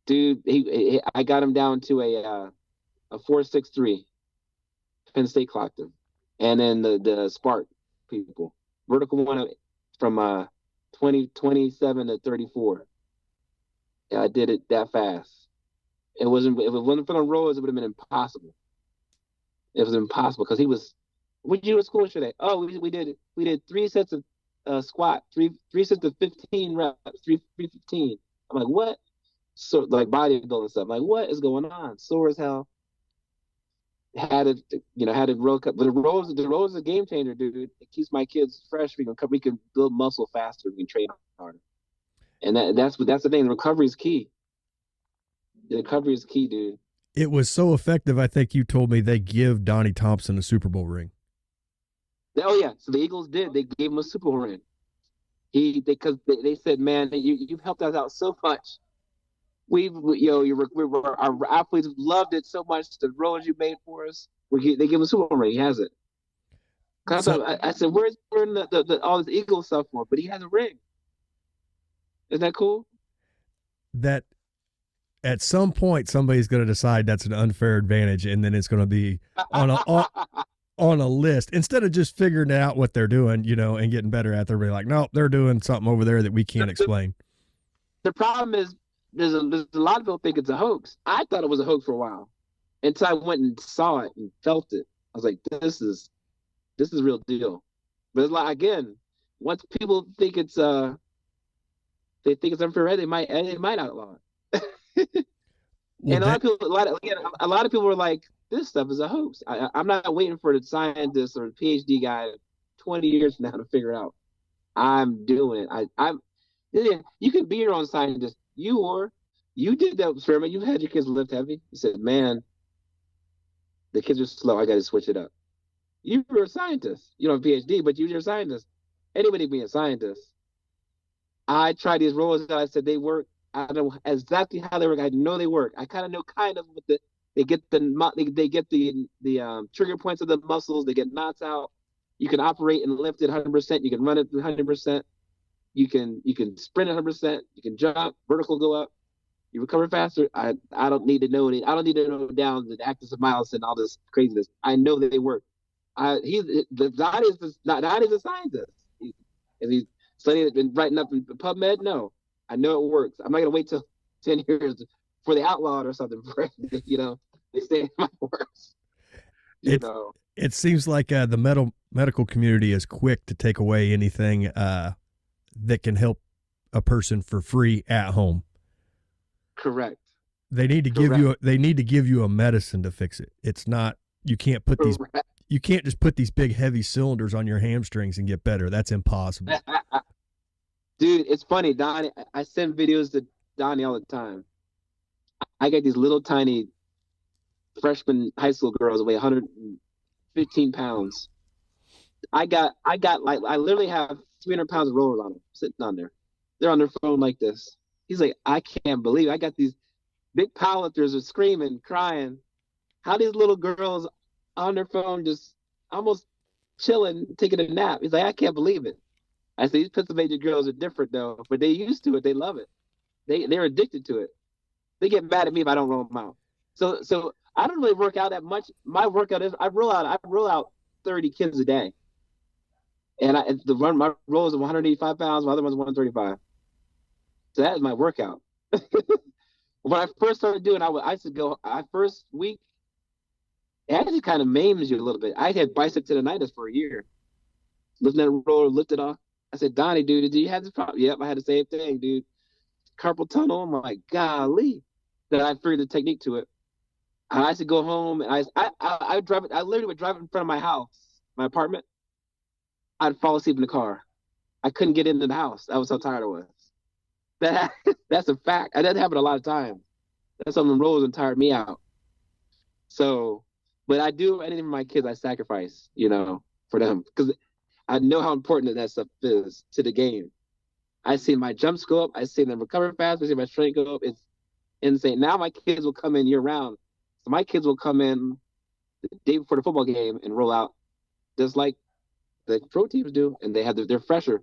Dude, I got him down to a 4.63. Penn State clocked him, and then the Spark people vertical one from 27 to 34. Yeah, I did it that fast. If it wasn't for the rollers, it would have been impossible. It was impossible because he was. What did you do at school today? Oh, we did 3 sets of squat, three sets of 15 reps, 315. I'm like, what? So like bodybuilding stuff. I'm like, what is going on? Sore as hell. Had a roll cut, but the rolls is a game changer, dude. It keeps my kids fresh. We can build muscle faster. We can train harder, and that's the thing. The recovery is key. The recovery is key, dude. It was so effective. I think you told me they give Donnie Thompson a Super Bowl ring. Oh yeah, so the Eagles did. They gave him a Super Bowl ring. Because they said, man, you've helped us out so much. Our athletes loved it so much. The roles you made for us. They give him a Super Bowl ring. He has it. I said, where's all this Eagles stuff for? But he has a ring. Isn't that cool? That at some point somebody's going to decide that's an unfair advantage, and then it's going to be on a list instead of just figuring out what they're doing, and getting better at it. They're like, no, they're doing something over there that we can't explain. The problem is there's a lot of people think it's a hoax. I thought it was a hoax for a while until I went and saw it and felt it. I was like, this is real deal. But it's like, again, once people think it's unfair, they might outlaw it. And a lot of people were like, this stuff is a hoax. I'm not waiting for the scientist or the PhD guy 20 years from now to figure it out. I'm doing it. You can be your own scientist. You or You did that experiment. You had your kids lift heavy. You said, man, the kids are slow. I got to switch it up. You were a scientist. You don't have a PhD, but you're a scientist. Anybody being a scientist. I tried these rollers that I said they work. I don't know exactly how they work. I know they work. I kind of know what they get the trigger points of the muscles. They get knots out. You can operate and lift it 100%. You can run it 100%. You can sprint 100%. You can jump, vertical go up. You recover faster. I don't need to know any. I don't need to know down the active of miles and all this craziness. I know that they work. Donnie's a scientist. He's studying it and writing up in PubMed. No, I know it works. I'm not gonna wait till 10 years for the outlawed or something. They say it works. It seems like the medical community is quick to take away anything that can help a person for free at home. Correct. They need to give you a medicine to fix it. It's not, you can't just put these big heavy cylinders on your hamstrings and get better. That's impossible. Dude, it's funny, Donnie. I send videos to Donnie all the time. I got these little tiny freshman high school girls that weigh 115 pounds. I literally have 300 pounds of rollers on them sitting on there. They're on their phone like this. He's like, I can't believe it. I got these big powerlifters are screaming, crying. How these little girls on their phone just almost chilling, taking a nap. He's like, I can't believe it. I said, these Pennsylvania girls are different though, but they used to it. They love it. They're addicted to it. They get mad at me if I don't roll them out. So I don't really work out that much. My workout is I roll out 30 kids a day. And my rolls are 185 pounds, my other one's 135. So that is my workout. When I first started doing it, I used to go, first week, it actually kind of maims you a little bit. I had bicep tendonitis for a year. Lifting that roller, lift it off. I said, Donnie, dude, did you have this problem? Yep, I had the same thing, dude. Carpal tunnel. I'm like, golly. Then I figured the technique to it. I used to go home and I literally would drive in front of my house, my apartment. I'd fall asleep in the car. I couldn't get into the house. That was how tired I was. That's a fact. That happened a lot of times. That's something rolls and tired me out. So, but I do anything for my kids. I sacrifice, for them because I know how important that stuff is to the game. I see my jumps go up. I see them recover fast. I see my strength go up. It's insane. Now my kids will come in year round. So my kids will come in the day before the football game and roll out just like the pro teams do, and they're fresher.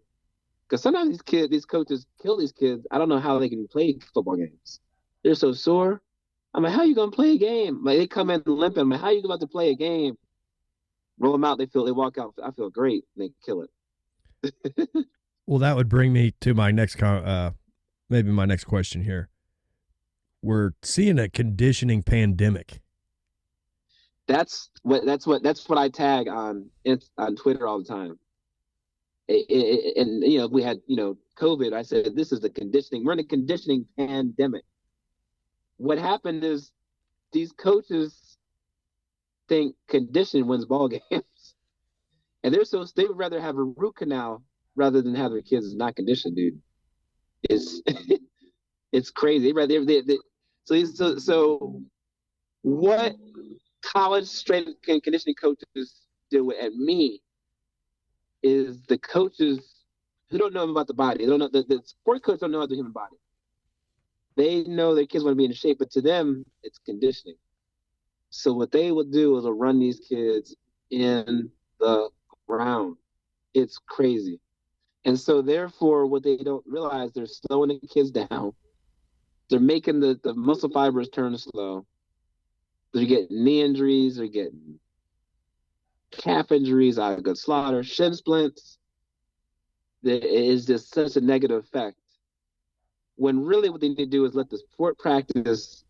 Because sometimes these coaches kill these kids. I don't know how they can play football games. They're so sore. I'm like, how are you gonna play a game? Like they come in limping. I'm like, how are you about to play a game? Roll them out. They walk out. I feel great. They kill it. Well, that would bring me to my next maybe my next question here. We're seeing a conditioning pandemic. That's what I tag on Twitter all the time. And we had COVID. I said this is the conditioning. We're in a conditioning pandemic. What happened is these coaches think conditioning wins ball games, and they would rather have a root canal rather than have their kids not conditioned, dude. It's crazy. So what college strength and conditioning coaches do at me is the coaches who don't know about the body. They don't know the sport coaches don't know about the human body. They know their kids want to be in shape, but to them, it's conditioning. So what they will do is they'll run these kids in the ground. It's crazy. And so therefore, what they don't realize, they're slowing the kids down. They're making the muscle fibers turn slow. They're getting knee injuries. They're getting calf injuries, I got slaughter, shin splints. There is just such a negative effect. When really what they need to do is let the sport practice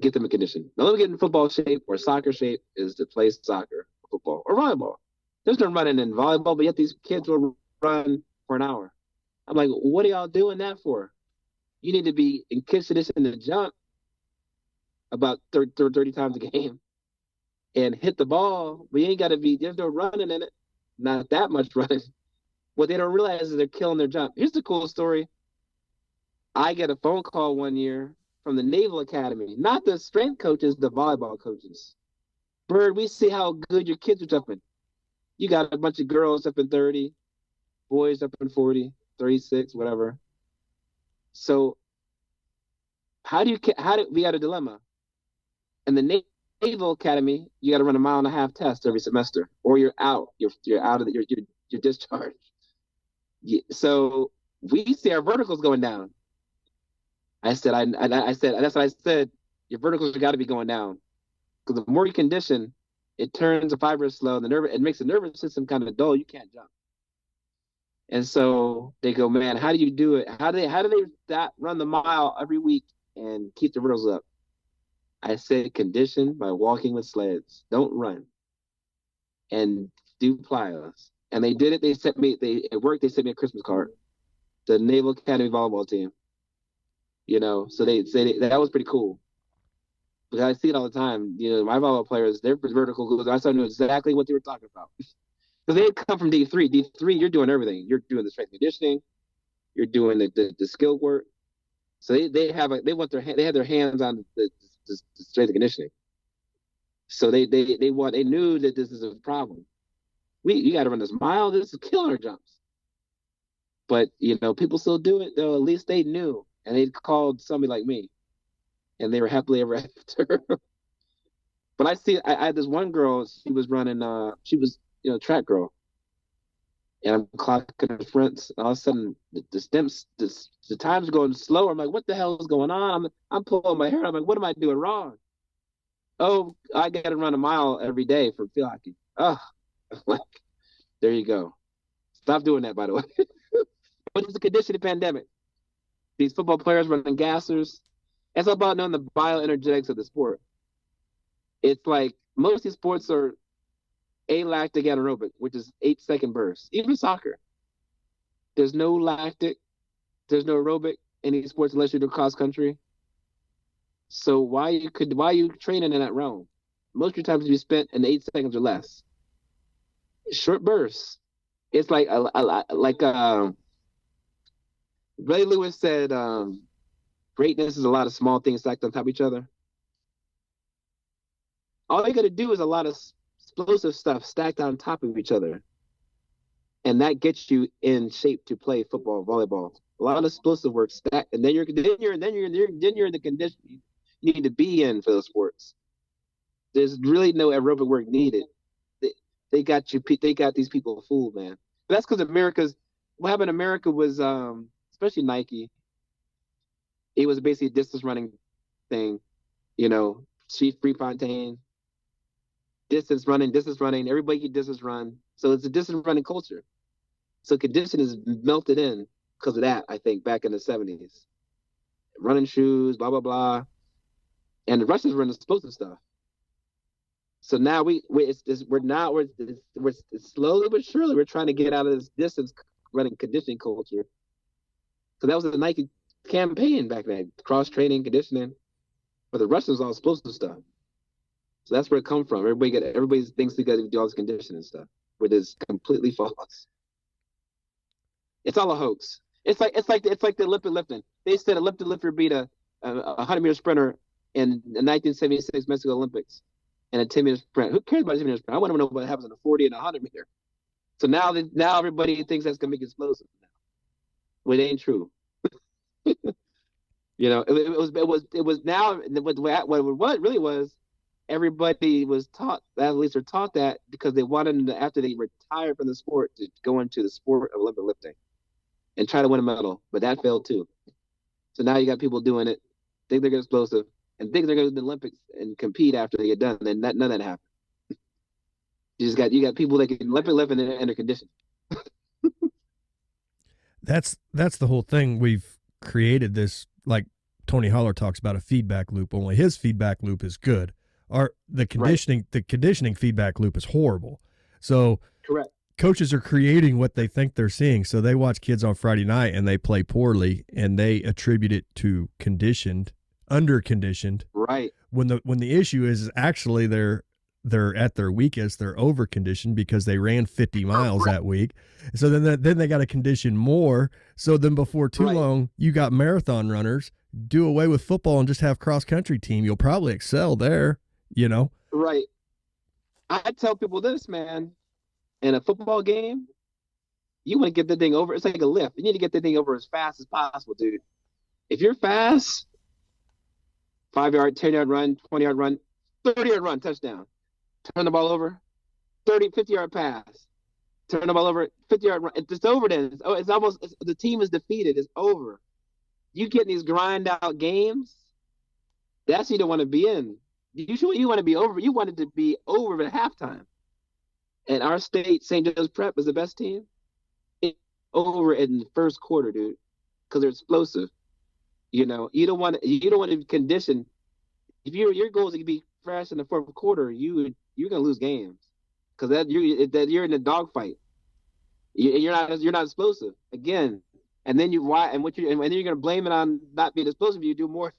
get them in condition. The only way to get in football shape or soccer shape is to play soccer, football, or volleyball. There's no running in volleyball, but yet these kids will run for an hour. I'm like, what are y'all doing that for? You need to be in condition to jump about 30 times a game and hit the ball, but you ain't got to be, there's no running in it. Not that much running. What they don't realize is they're killing their jump. Here's the cool story. I get a phone call one year from the Naval Academy, not the strength coaches, the volleyball coaches. Byrd, we see how good your kids are jumping. You got a bunch of girls up in 30, boys up in 40, 36, whatever. So we got a dilemma. In the Naval Academy, you got to run a 1.5 mile test every semester, or you're out. You're out of you're discharged. So we see our verticals going down. I said that's what I said. Your verticals have got to be going down, because the more you condition, it turns the fibers slow. It makes the nervous system kind of dull. You can't jump. And so they go, man, how do you do it? How do they run the mile every week and keep the verticals up? I said, condition by walking with sleds. Don't run. And do plyos. And they did it. It worked. They sent me a Christmas card. The Naval Academy volleyball team. So that was pretty cool. Because I see it all the time. My volleyball players, their vertical goals, I knew exactly what they were talking about. Because they come from D3. D3, you're doing everything. You're doing the strength conditioning. You're doing the skill work. So they have their hands on the strength conditioning. So they knew that this is a problem. You got to run this mile. This is killing our jumps. But people still do it though. At least they knew, and they called somebody like me, and they were happily ever after. But I had this one girl. She was running. She was track girl, and I'm clocking the fronts. And all of a sudden, the time's going slower. I'm like, what the hell is going on? I'm pulling my hair. I'm like, what am I doing wrong? Oh, I got to run a mile every day for field hockey. Oh, like, there you go. Stop doing that, by the way. But it's a conditioning pandemic. These football players running gassers. It's all about knowing the bioenergetics of the sport. It's like most of these sports are alactic anaerobic, which is 8-second bursts. Even soccer. There's no lactic, there's no aerobic in these sports unless you do cross country. So why are you training in that realm? Most of your time to be spent in 8 seconds or less. Short bursts. It's like Ray Lewis said, greatness is a lot of small things stacked on top of each other. All you got to do is a lot of explosive stuff stacked on top of each other, and that gets you in shape to play football, volleyball. A lot of explosive work stacked, and then you're in the condition you need to be in for those sports. There's really no aerobic work needed. They got these people fooled, man. But that's because what happened in America was, especially Nike, it was basically a distance running thing, Chief Prefontaine, distance running, everybody can distance run. So it's a distance running culture. So condition is melted in because of that, I think, back in the 70s. Running shoes, blah, blah, blah. And the Russians were in explosive stuff. So now we're slowly but surely we're trying to get out of this distance running conditioning culture. So that was the Nike campaign back then, cross training, conditioning. But the Russians all explosive stuff. So that's where it comes from. Everybody thinks they got to do all this conditioning stuff, which is completely false. It's all a hoax. It's like the Olympic lifting. They said Olympic lifter beat a 100-meter sprinter in the 1976 Mexico Olympics and a 10-meter sprint. Who cares about a 10-meter sprint? I want to know what happens in a 40 and a 100-meter. So now everybody thinks that's gonna make it explosive. Well, it ain't true. It was now what it really was. Everybody was taught, athletes are taught that because they wanted to, after they retired from the sport, to go into the sport of Olympic lifting and try to win a medal, but that failed too. So now you got people doing it, think they're explosive, and think they're going to the Olympics and compete after they get done. Then none of that happened. You got people that can Olympic lift and they're conditioned. That's the whole thing. We've created this, like Tony Holler talks about, a feedback loop. Only his feedback loop is good. The conditioning feedback loop is horrible. So correct. Coaches are creating what they think they're seeing. So they watch kids on Friday night and they play poorly and they attribute it to under conditioned. Right. When the issue is actually they're they're at their weakest, they're over conditioned because they ran 50 miles that week. So then they got to condition more. So then before too long, you got marathon runners. Do away with football and just have cross country team. You'll probably excel there, you know? Right. I tell people this, man. In a football game, you want to get the thing over. It's like a lift. You need to get the thing over as fast as possible, dude. If you're fast, 5-yard, 10-yard run, 20-yard run, 30-yard run, touchdown. Turn the ball over, 50-yard pass. Turn the ball over, 50-yard run. It's over then. It's almost the team is defeated. It's over. You get in these grind out games, that's what you don't want to be in. You want to be over. You want it to be over at halftime. And our state, St. Joe's Prep, is the best team. It's over in the first quarter, dude, because they're explosive. You know, you don't want to condition. If your goal is to be fresh in the fourth quarter, you're gonna lose games because you're in a dogfight. You're not explosive again, and then then you're gonna blame it on not being explosive. You do more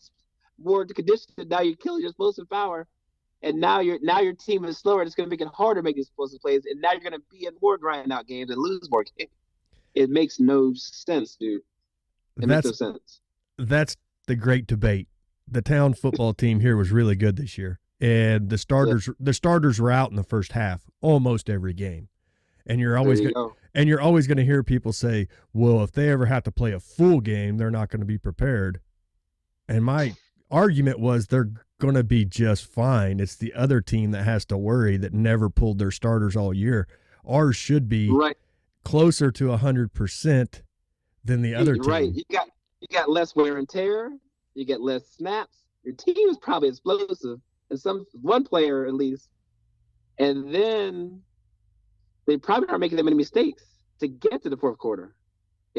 to condition. Now you're killing your explosive power, and now your team is slower. And it's gonna make it harder to make explosive plays, and now you're gonna be in more grind out games and lose more games. It makes no sense, dude. Makes no sense. That's the great debate. The town football team here was really good this year, and the starters were out in the first half almost every game. And you're always going to hear people say, "Well, if they ever have to play a full game, they're not going to be prepared." And my argument was they're going to be just fine. It's the other team that has to worry that never pulled their starters all year. Ours should be closer to 100% than the other team. Right. You got less wear and tear. You get less snaps. Your team is probably explosive, and one player at least. And then they probably aren't making that many mistakes to get to the fourth quarter.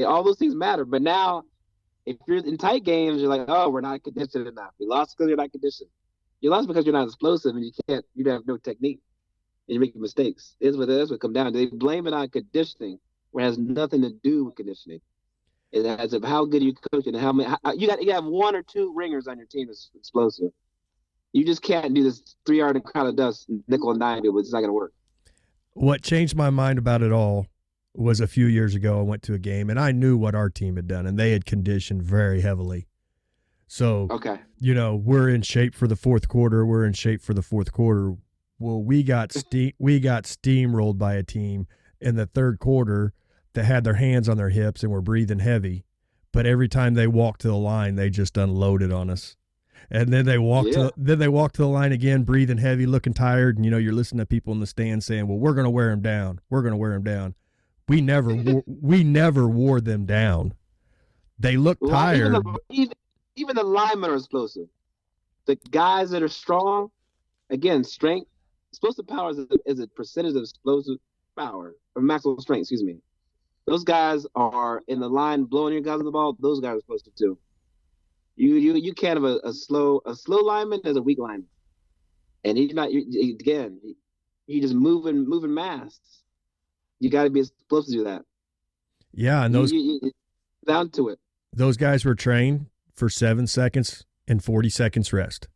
All those things matter. But now, if you're in tight games, you're like, oh, we're not conditioned enough. You lost because you're not conditioned. You lost because you're not explosive, and you have no technique, and you're making mistakes. That's what it comes down to. They blame it on conditioning, where it has nothing to do with conditioning. It has of how good you coach and how many. You have one or two ringers on your team that's explosive. You just can't do this 3-yard crown of dust, nickel and dime. It's not going to work. What changed my mind about it all was a few years ago I went to a game, and I knew what our team had done, and they had conditioned very heavily. So, we're in shape for the fourth quarter. Well, we got steamrolled by a team in the third quarter that had their hands on their hips and were breathing heavy, but every time they walked to the line, they just unloaded on us. And then they walked to the line again, breathing heavy, looking tired. And you're listening to people in the stands saying, "Well, we're going to wear them down. We're going to wear them down." We never wore them down. They look tired. Even the linemen are explosive. The guys that are strong, again, strength, explosive power is a percentage of explosive power or maximum strength. Excuse me. Those guys are in the line blowing your guys on the ball. Those guys are explosive too. You can't have a slow lineman as a weak lineman, and he's not. He just moving mass. You got to be explosive to do that. Yeah, and those down to it. Those guys were trained for 7 seconds and 40 seconds rest,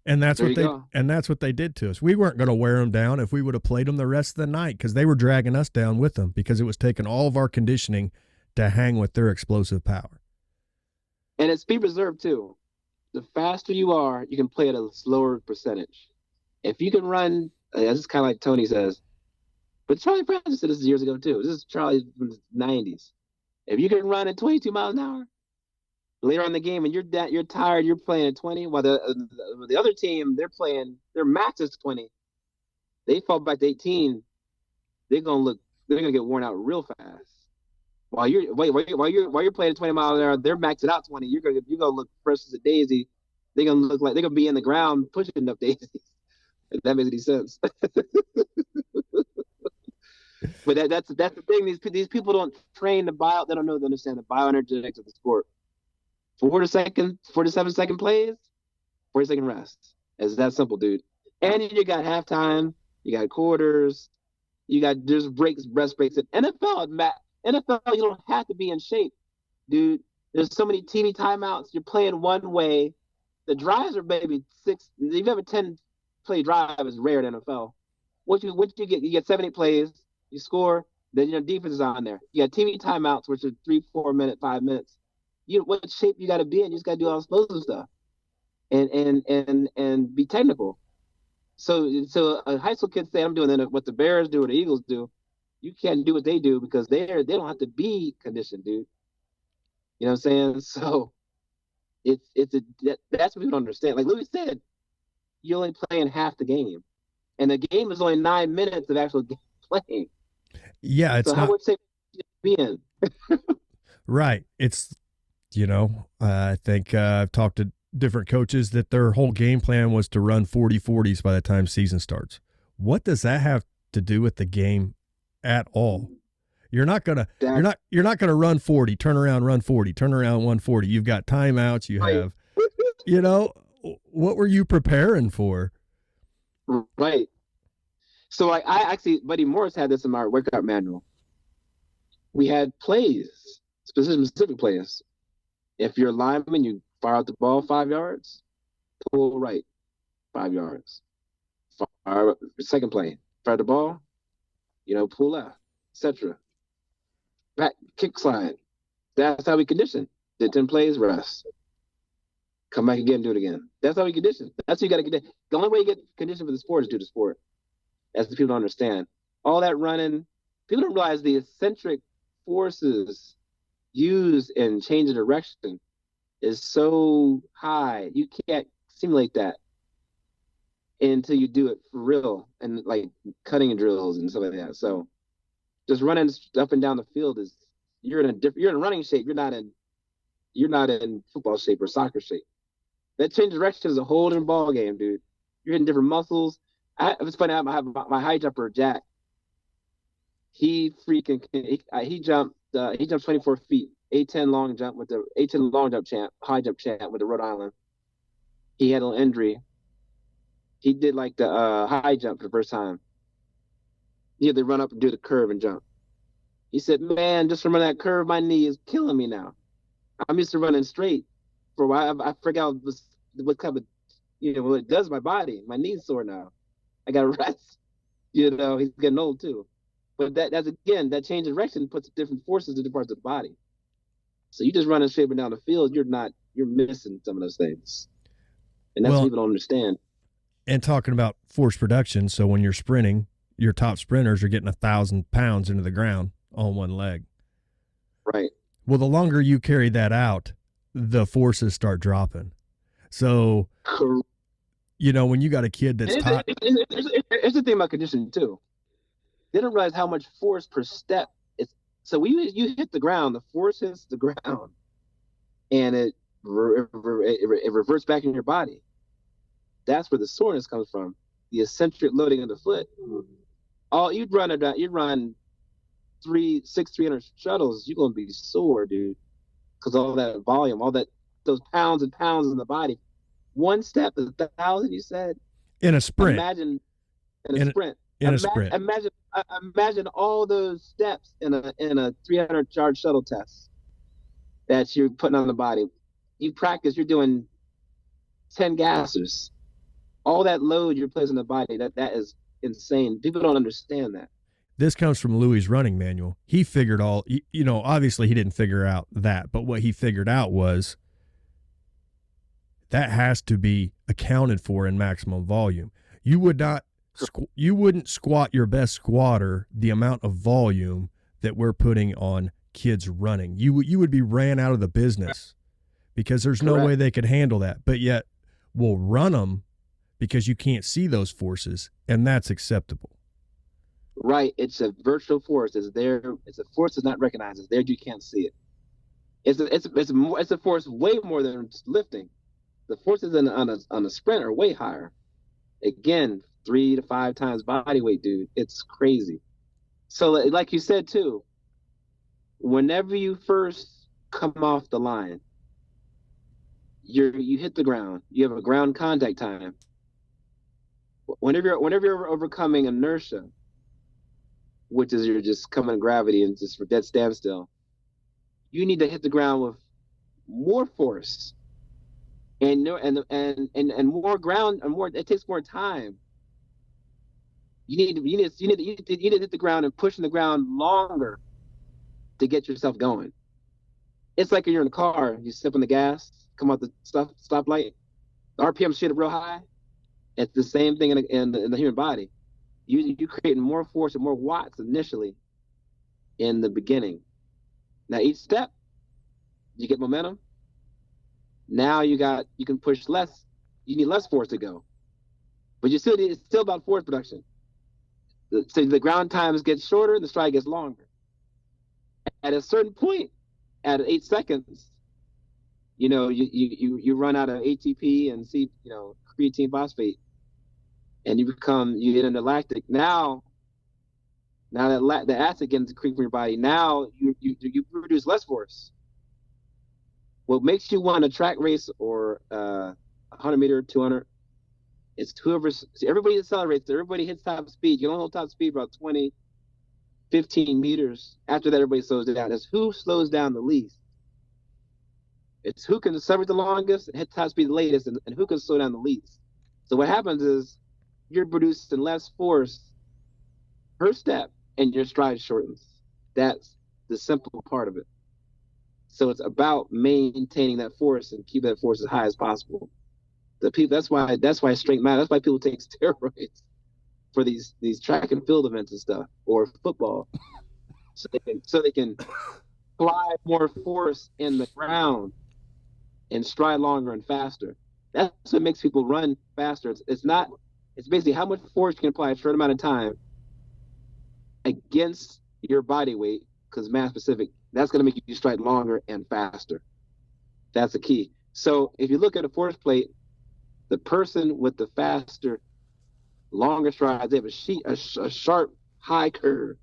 and that's what they did to us. We weren't going to wear them down if we would have played them the rest of the night because they were dragging us down with them because it was taking all of our conditioning to hang with their explosive power. And it's speed reserve too. The faster you are, you can play at a slower percentage. If you can run, this is kind of like Tony says, but Charlie Francis said this years ago too. This is Charlie from the 90s. If you can run at 22 miles an hour later on in the game and you're tired, you're playing at 20, while the other team, their max is 20. They fall back to 18, they're gonna get worn out real fast. While you're playing at 20 miles an hour, they're maxing out 20. You're gonna look fresh as a daisy. They're gonna look like they're gonna be in the ground pushing up daisies. If that makes any sense. But that's the thing. These people don't train they don't understand the bioenergetics of the sport. 47-second plays, 40-second rest. It's that simple, dude. And you got halftime, you got quarters, there's breaks, rest breaks. In NFL, you don't have to be in shape, dude. There's so many TV timeouts. You're playing one way. The drives are maybe 6. If you have a 10 play drive is rare in the NFL. What you get? You get 7, 8 plays, you score, then your defense is on there. You got TV timeouts, which are 3, 4 minutes, 5 minutes. What shape you got to be in? You just got to do all explosive stuff, and be technical. So a high school kid say, I'm doing what the Bears do or the Eagles do. You can't do what they do because they don't have to be conditioned, dude. You know what I'm saying? So that's what people don't understand. Like Louie said, you're only playing half the game, and the game is only 9 minutes of actual game playing. Yeah, it's so not. How much shape you be in? Right. It's, I think I've talked to different coaches that their whole game plan was to run 40-40s by the time season starts. What does that have to do with the game at all? You're not gonna run 40, turn around, run 40, turn around, 140. You've got timeouts. You have, what were you preparing for? Right. So I actually, Buddy Morris had this in my workout manual. We had plays, specific plays. If you're a lineman, you fire out the ball 5 yards, pull right, 5 yards. Fire second play, fire the ball, pull left, etc. Back kick slide. That's how we condition. Did 10 plays, rest. Come back again, do it again. That's how we condition. That's how you got to condition. The only way you get conditioned for the sport is do the sport. As the people don't understand. All that running, people don't realize the eccentric forces used in change of direction is so high. You can't simulate that until you do it for real, and like cutting drills and stuff like that. So just running up and down the field you're in running shape. You're not in football shape or soccer shape. That change of direction is a whole different ball game, dude. You're hitting different muscles. It's funny. I have my high jumper Jack. He jumped 24 feet, 8'10" long jump with the 8'10" long jump champ, high jump champ with the Rhode Island. He had a little injury. He did like the high jump for the first time. He had to run up and do the curve and jump. He said, "Man, just from that curve, my knee is killing me now. I'm used to running straight for a while. I forgot what kind of, what it does to my body. My knee's sore now. I got to rest." He's getting old too. But that's again, that change of direction puts different forces in different parts of the body. So you just running straight down the field, you're missing some of those things. And that's what people don't understand. And talking about force production, so when you're sprinting, your top sprinters are getting 1,000 pounds into the ground on one leg. Right. Well, the longer you carry that out, the forces start dropping. So, when you got a kid that's taught. It's the thing about conditioning, too. They don't realize how much force per step is. So when you hit the ground, the force hits the ground, and it reverts back in your body. That's where the soreness comes from. The eccentric loading of the foot. You'd run 300 shuttles, you're gonna be sore, dude, because all that volume, those pounds and pounds in the body. One step is 1,000. You said in a sprint. Imagine in a sprint. Imagine all those steps in a 300-yard shuttle test that you're putting on the body. You practice. You're doing 10 gassers. All that load you're placing on the body. That is insane. People don't understand that. This comes from Louie's running manual. He figured obviously he didn't figure out that, but what he figured out was that has to be accounted for in maximum volume. You wouldn't squat your best squatter the amount of volume that we're putting on kids running. You would be ran out of the business because there's no way they could handle that. But yet we'll run them because you can't see those forces, and that's acceptable. Right. It's a virtual force. It's there. It's a force that's not recognized. It's there. You can't see it. It's a force way more than lifting. The forces on a sprint are way higher. Again, 3 to 5 times body weight, dude. It's crazy. So like you said too, whenever you first come off the line, you hit the ground. You have a ground contact time. Whenever you're overcoming inertia, which is you're just coming to gravity and just for dead standstill, you need to hit the ground with more force and more ground, and more. It takes more time. You need to hit the ground and push in the ground longer to get yourself going. It's like you're in a car, you step on the gas, come out the stoplight, the RPM shoot up real high. It's the same thing in the human body. You creating more force and more watts initially in the beginning. Now each step, you get momentum. Now you can push less. You need less force to go, but it's still about force production. So the ground times get shorter, the stride gets longer. At a certain point, at 8 seconds, you run out of ATP and creatine phosphate, and you get into lactic. Now that the acid gets creep from your body, now you produce less force. What makes you want a track race or 100 meter, 200? It's everybody accelerates, everybody hits top speed. You don't hold top speed about 20, 15 meters. After that, everybody slows down. It's who slows down the least. It's who can accelerate the longest and hit top speed the latest, and who can slow down the least. So what happens is you're producing less force per step, and your stride shortens. That's the simple part of it. So it's about maintaining that force and keep that force as high as possible. That's why strength matters. That's why people take steroids for these track and field events and stuff, or football, so they can apply more force in the ground and stride longer and faster. That's what makes people run faster. It's basically how much force you can apply in a short amount of time against your body weight, because mass specific. That's going to make you stride longer and faster. That's the key. So if you look at a force plate, the person with the faster, longer strides, they have a sharp, high curve,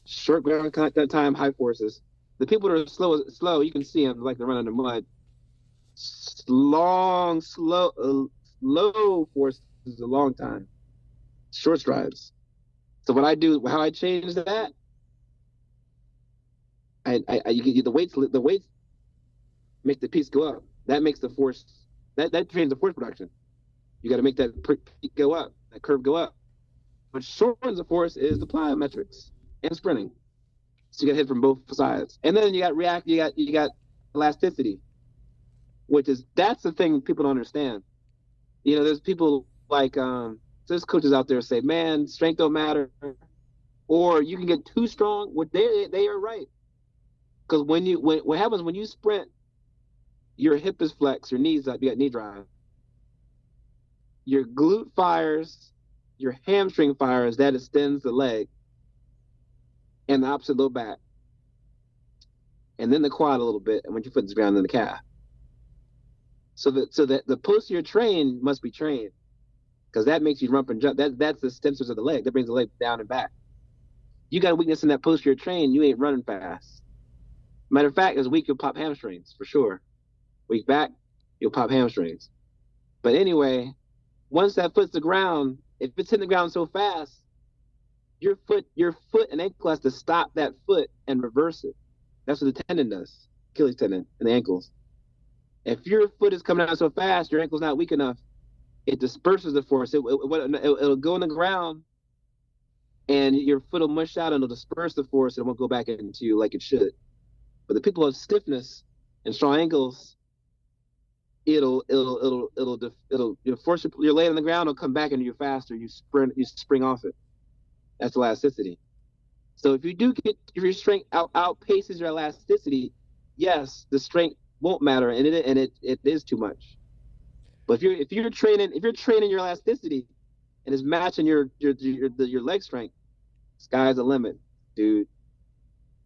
short ground time, high forces. The people that are slow, you can see them like they're running in the mud. Long, slow forces a long time, short strides. So what I do, how I change that, the weights make the piece go up. That makes the force. That trains the force production. You got to make that peak go up, that curve go up. What shortens the force is the plyometrics and sprinting. So you got to hit from both sides, and then you got elasticity, that's the thing people don't understand. There's people like there's coaches out there say, man, strength don't matter, or you can get too strong. What they are right, because what happens when you sprint, your hip is flexed, your knees up, you got knee drive. Your glute fires, your hamstring fires, that extends the leg, and the opposite low back, and then the quad a little bit, and when your foot is ground, then the calf. So that the posterior train must be trained, because that makes you rump and jump. That's the extensors of the leg. That brings the leg down and back. You got a weakness in that posterior train, you ain't running fast. Matter of fact, as weak, you'll pop hamstrings for sure. Weak back, you'll pop hamstrings. But anyway, once that foot's the ground, if it's hitting the ground so fast, your foot and ankle has to stop that foot and reverse it. That's what the tendon does, Achilles tendon and the ankles. If your foot is coming out so fast, your ankle's not weak enough, it disperses the force. It'll go on the ground, and your foot will mush out and it'll disperse the force, and it won't go back into you like it should. But the people who have stiffness and strong ankles, it'll force your leg on the ground, it'll come back into you faster. You spring off it. That's elasticity. So if your strength outpaces your elasticity, yes, the strength won't matter, and it is too much. But if you're training your elasticity and it's matching your leg strength, sky's the limit, dude.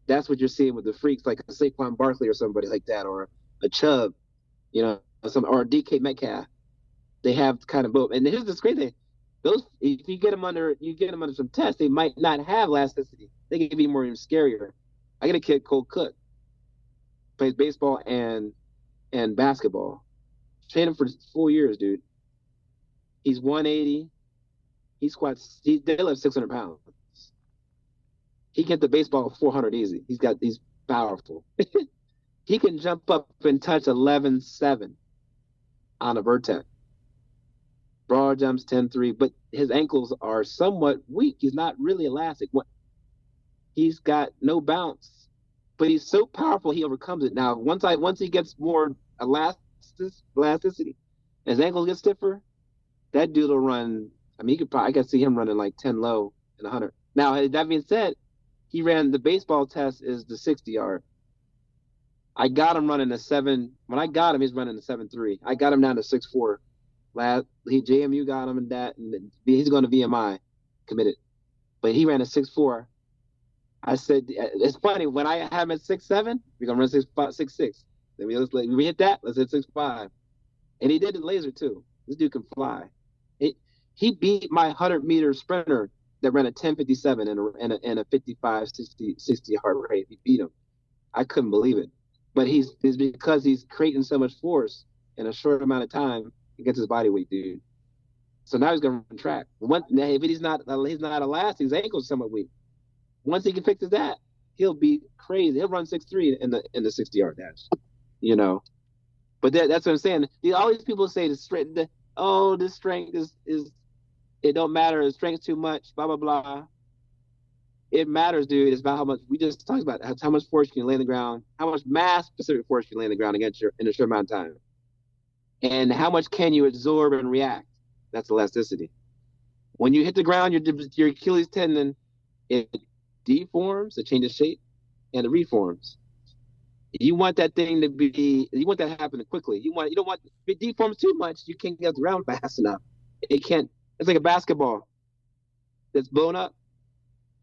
That's what you're seeing with the freaks like a Saquon Barkley or somebody like that, or a Chubb, or a DK Metcalf. They have kind of both. And here's the great thing: those, if you get them under some tests, they might not have elasticity. They can be more even scarier. I got a kid, Cole Cook, plays baseball and basketball. Trained him for 4 years, dude. He's 180. He deadlifts 600 pounds. He can hit the baseball 400 easy. He's powerful. He can jump up and touch 11.7. on a vertex. Broad jumps 10-3, but his ankles are somewhat weak. He's not really elastic. He's got no bounce, but he's so powerful he overcomes it. Now, once he gets more elasticity, and his ankles get stiffer, that dude will run. I mean, I could see him running like 10 low and 100. Now, that being said, he ran the baseball test is the 60-yard. I got him running a 7. When I got him, he's running a 7.3. I got him down to 6.4. JMU got him in that, and he's going to VMI committed. But he ran a 6.4. I said, it's funny, when I have him at 6.7, we're going to run 6.6. Then we hit that, let's hit 6.5. And he did the laser, too. This dude can fly. He beat my 100-meter sprinter that ran a 10.57 and a 55, 60 yard rate. He beat him. I couldn't believe it. But it's because he's creating so much force in a short amount of time against his body weight, dude. So now he's going to run track. But he's not elastic. His ankle's somewhat weak. Once he can fix that, he'll be crazy. He'll run 6.3 in the 60-yard dash. You know. But that's what I'm saying. All these people say the strength is it don't matter. The strength's too much. Blah blah blah. It matters, dude. It's about how much we just talked about. How much force you can lay on the ground. How much mass-specific force you can lay on the ground against you in a short amount of time. And how much can you absorb and react? That's elasticity. When you hit the ground, your Achilles tendon, it deforms, it changes shape, and it reforms. You want that thing you want that to happen quickly. You don't want, if it deforms too much, you can't get around fast enough. It's like a basketball that's blown up.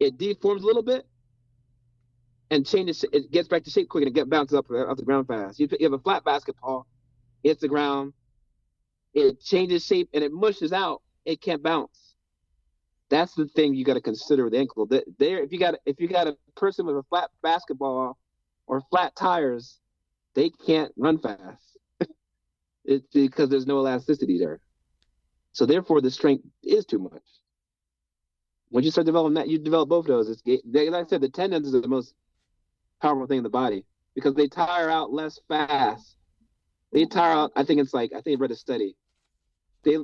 It deforms a little bit and changes, it gets back to shape quick and it bounces up off the ground fast. You have a flat basketball, hits the ground, it changes shape and it mushes out, it can't bounce. That's the thing you got to consider with the ankle. If you got a person with a flat basketball or flat tires, they can't run fast. It's because there's no elasticity there. So therefore, the strength is too much. When you start developing that, you develop both of those. Like I said, the tendons are the most powerful thing in the body because they tire out less fast. They tire out. I think I read a study. They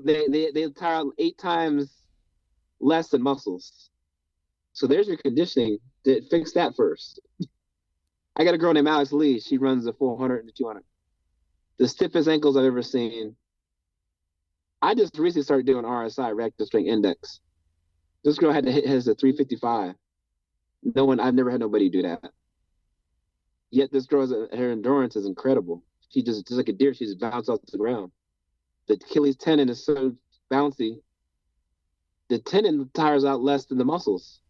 tire out 8 times less than muscles. So there's your conditioning. Fix that first. I got a girl named Alex Lee. She runs the 400 and the 200. The stiffest ankles I've ever seen. I just recently started doing RSI, reactive strength index. This girl has a 355. I've never had nobody do that. Yet this girl's her endurance is incredible. She just like a deer, she just bounces off the ground. The Achilles tendon is so bouncy. The tendon tires out less than the muscles.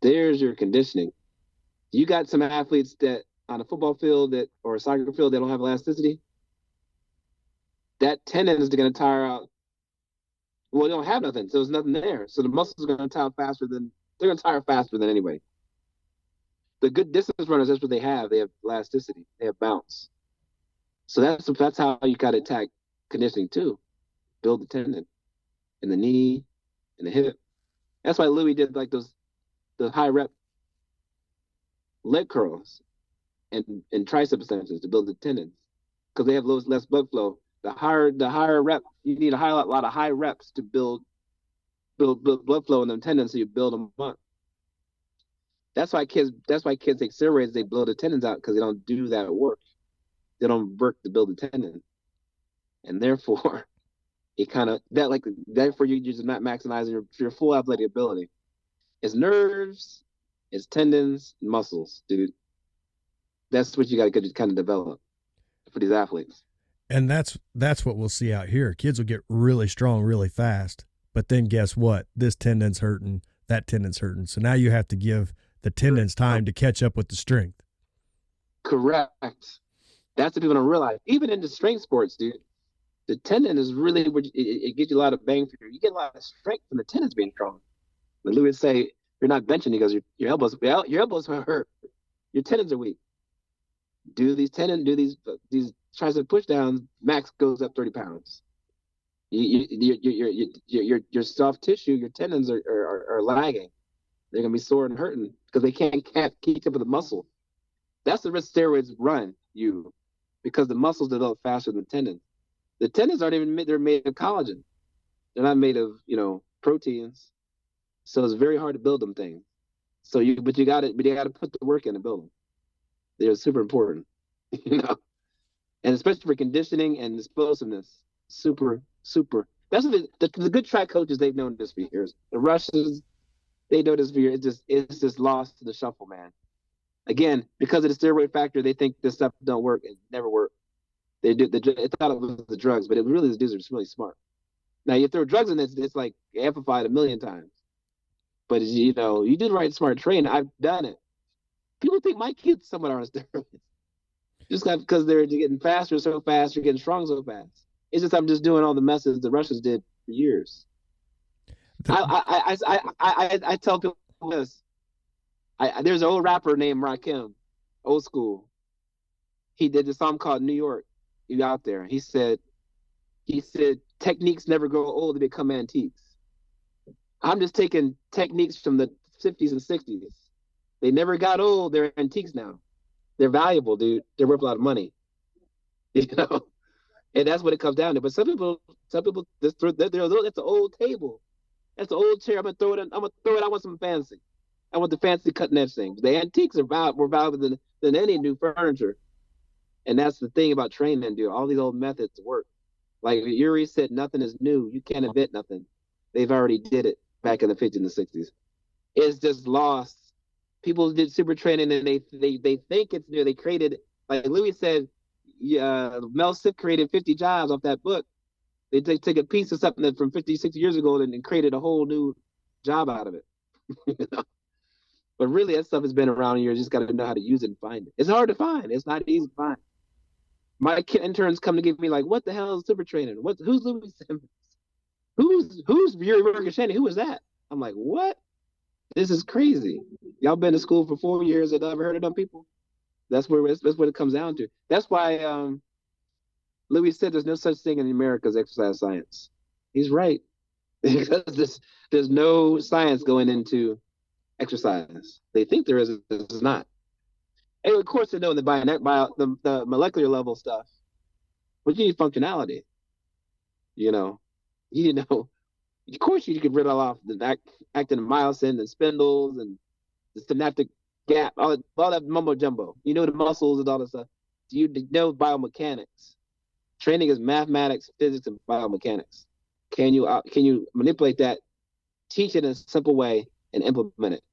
There's your conditioning. You got some athletes that on a football field or a soccer field that don't have elasticity. That tendon is going to tire out. Well, they don't have nothing, so there's nothing there. So the muscles are going to tire faster than anybody. The good distance runners, that's what they have. They have elasticity. They have bounce. So that's how you got to attack conditioning too. Build the tendon in the knee, in the hip. That's why Louie did like the high rep leg curls and tricep extensions to build the tendons because they have less blood flow. The higher rep, you need a lot of high reps to build blood flow in them tendons, so you build them up. That's why kids take steroids. They blow the tendons out because they don't do that work. They don't work to build the tendon, and therefore, therefore you're just not maximizing your full athletic ability. It's nerves, it's tendons, and muscles, dude. That's what you got to kind of develop for these athletes. And that's what we'll see out here. Kids will get really strong really fast, but then guess what? This tendon's hurting, that tendon's hurting. So now you have to give the tendons time to catch up with the strength. Correct. That's what people don't realize. Even in the strength sports, dude, the tendon is really what it gives you a lot of bang for you. You get a lot of strength from the tendons being strong. When Louis would say, "You're not benching," he goes, "Your elbows hurt. Your tendons are weak. Do these tricep push downs, max goes up 30 pounds. Your soft tissue, your tendons are lagging. They're gonna be sore and hurting because they can't keep up with the muscle. That's the risk steroids run you, because the muscles develop faster than the tendons. The tendons aren't even made, they're made of collagen. They're not made of, proteins. So it's very hard to build them things. So you got to put the work in to build them. They're super important, and especially for conditioning and explosiveness. Super, super. That's what the good track coaches, they've known this for years. The Russians, they know this for years. It's just lost to the shuffle, man. Again, because of the steroid factor, they think this stuff don't work. It never worked. They thought it was the drugs, but it really, the dudes are just really smart. Now you throw drugs in this, it's like amplified a million times. But you do the right smart training. I've done it. People think my kids somewhat are on steroids, just because they're getting faster so fast, they're getting strong so fast. It's just I'm just doing all the messes the Russians did for years. I tell people this. There's an old rapper named Rakim, old school. He did this song called New York. You out there? He said techniques never grow old; they become antiques. I'm just taking techniques from the 50s and 60s. They never got old. They're antiques now. They're valuable, dude. They're worth a lot of money. And that's what it comes down to. But some people just throw that's an old table. That's an old chair. I'm gonna throw it. I want some fancy. I want the fancy cutting edge thing. The antiques are more valuable than any new furniture. And that's the thing about training, dude. All these old methods work. Like Yuri said, nothing is new. You can't invent nothing. They've already did it back in the 50s and the 60s. It's just lost. People did super training and they think it's new. They created, like Louie said, Mel Sip created 50 jobs off that book. They take a piece of something that from 50, 60 years ago and created a whole new job out of it. But really, that stuff has been around here. You just got to know how to use it and find it. It's hard to find. It's not easy to find. My interns come to give me like, what the hell is super training? Who's Louie Simmons? Who's Yuri Mergashani? Who was that? I'm like, what? This is crazy. Y'all been to school for 4 years and never heard of them people? That's what it comes down to. That's why Louie said there's no such thing in America as exercise science. He's right. Because there's no science going into exercise. They think there is, there's not. And of course they know the molecular level stuff. But you need functionality. Of course you could riddle off the actin and myosin and spindles and the synaptic gap, all that mumbo jumbo. You know the muscles and all that stuff. You know biomechanics. Training is mathematics, physics, and biomechanics. Can you manipulate that, teach it in a simple way, and implement it?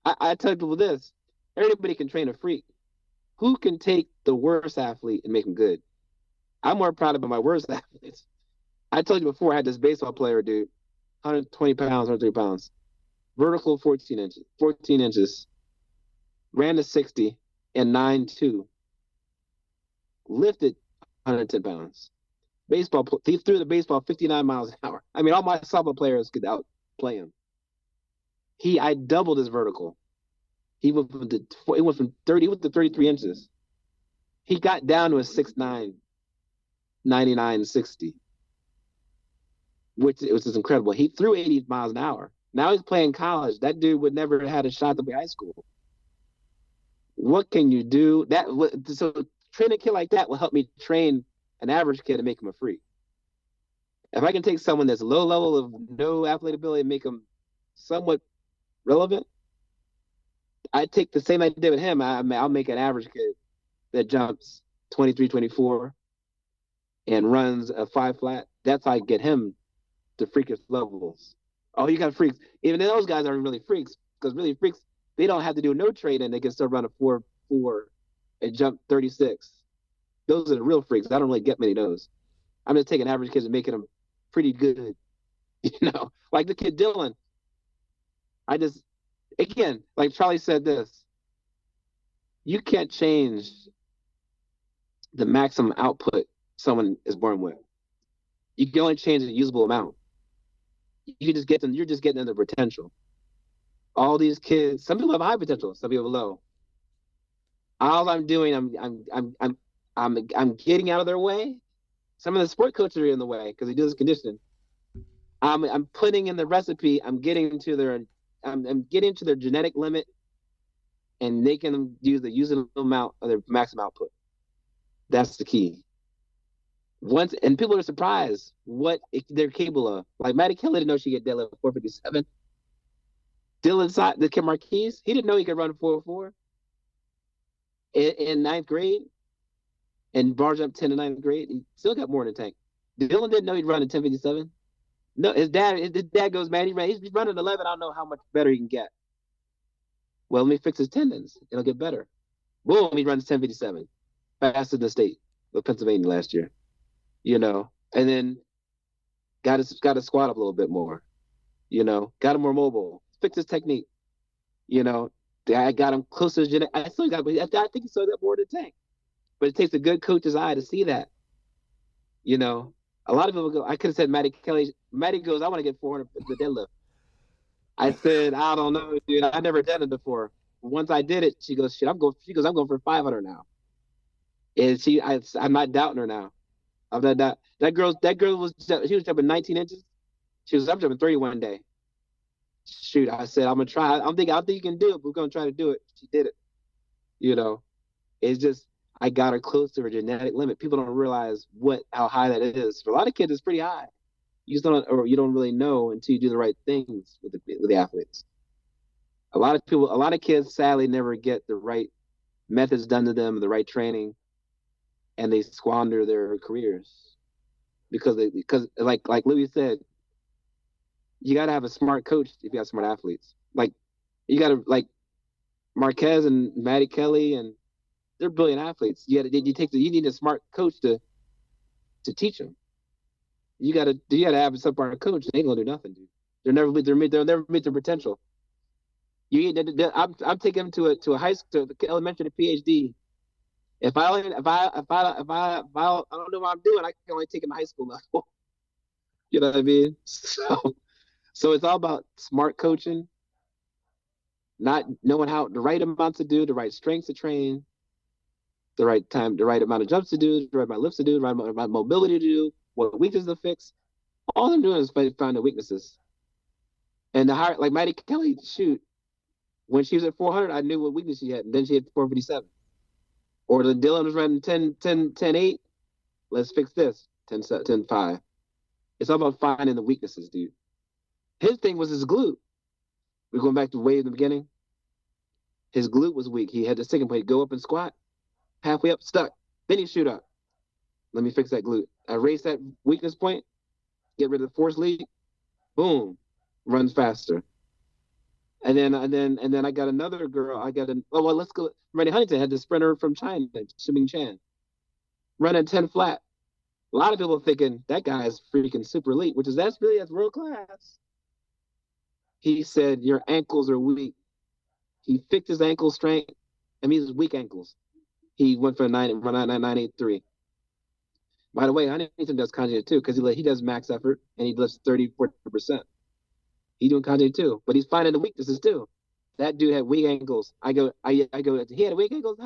I tell people this: everybody can train a freak. Who can take the worst athlete and make him good? I'm more proud of my worst athletes. I told you before, I had this baseball player, dude, 120 pounds, 130 pounds, vertical 14 inches, ran to 60 and 9.2, lifted 110 pounds. He threw the baseball 59 miles an hour. I mean, all my softball players could outplay him. I doubled his vertical. He went from 30 to 33 inches. He got down to a 6'9", 99, 60. Which is incredible. He threw 80 miles an hour. Now he's playing college. That dude would never have had a shot to play high school. What can you do? So training a kid like that will help me train an average kid and make him a freak. If I can take someone that's low level of no athletic ability and make him somewhat relevant, I take the same I did with him. I'll make an average kid that jumps 23, 24 and runs a 5 flat. That's how I get him to freakish levels. Oh, you got freaks. Even those guys aren't really freaks, because really freaks, they don't have to do no training. They can still run a 4.4 and jump 36. Those are the real freaks. I don't really get many of those. I'm just taking average kids and making them pretty good. Like the kid Dylan. Again, like Charlie said this, you can't change the maximum output someone is born with. You can only change the usable amount. You're just getting the potential. All these kids, some people have high potential, some people have low. All I'm doing, I'm getting out of their way. Some of the sport coaches are in the way because they do this conditioning. I'm putting in the recipe. I'm getting to their genetic limit, and they can use the usable amount of their maximum output. That's the key. And people are surprised what they're capable of. Like Maddie Kelly didn't know she could deadlift 457. The kid Marquise, he didn't know he could run 404 in ninth grade and bar jump 10 in ninth grade. He still got more in the tank. Dylan didn't know he'd run a 1057. No, his dad goes, man, he's running 11. I don't know how much better he can get. Well, let me fix his tendons. It'll get better. Boom, he runs 1057. Faster than the state of Pennsylvania last year. And then got to squat up a little bit more. Got him more mobile. Fix his technique. I got him closer to genetic. I think he still got more in the tank. But it takes a good coach's eye to see that. A lot of people go, I could have said Maddie Kelly. Maddie goes, I want to get 400 the deadlift. I said, I don't know, dude. I've never done it before. Once I did it, she goes, I'm going for 500 now. And I'm not doubting her now. I'm not doubt. That girl was jumping 19 inches. I'm jumping 30 one day. Shoot, I said, I'm gonna try. I don't think you can do it, but we're gonna try to do it. She did it. It's just I got her close to her genetic limit. People don't realize how high that is. For a lot of kids, it's pretty high. You don't really know until you do the right things with the athletes. A lot of kids sadly never get the right methods done to them, the right training, and they squander their careers because like Louie said, you got to have a smart coach if you have smart athletes. Like you got to Marquez and Maddie Kelly, and they're brilliant athletes. You need a smart coach to teach them. You got to have a smart coach. They ain't gonna do nothing, dude. They'll never meet their potential. I'm taking them to a high school, to elementary to PhD. If I don't know what I'm doing, I can only take them to high school level. You know what I mean? So it's all about smart coaching, not knowing how the right amounts to do, the right strengths to train, the right time, the right amount of jumps to do, the right amount of lifts to do, the right amount of mobility to do, what weaknesses to fix. All I'm doing is find the weaknesses. And like Maddie Kelly, shoot, when she was at 400, I knew what weakness she had, and then she had 457. Or the Dylan was running 10-8. Let's fix this 10-5. It's all about finding the weaknesses, dude. His thing was his glute. We're going back to way in the beginning. His glute was weak. He had the second plate go up and squat, halfway up, stuck. Then he shoot up. Let me fix that glute. I raise that weakness point, get rid of the force lead, boom, runs faster. And then I got another girl. Let's go. Rennie Huntington had the sprinter from China, Ximing Chan, running 10 flat. A lot of people thinking that guy is freaking super elite, that's world class. He said your ankles are weak. He fixed his ankle strength. He's weak ankles. He went for a 9.83. By the way, Huntington does Conjugate too, because he does max effort and he lifts 30-40%. He's doing Conjugate too, but he's finding the weaknesses too. That dude had weak ankles. I go, he had weak ankles.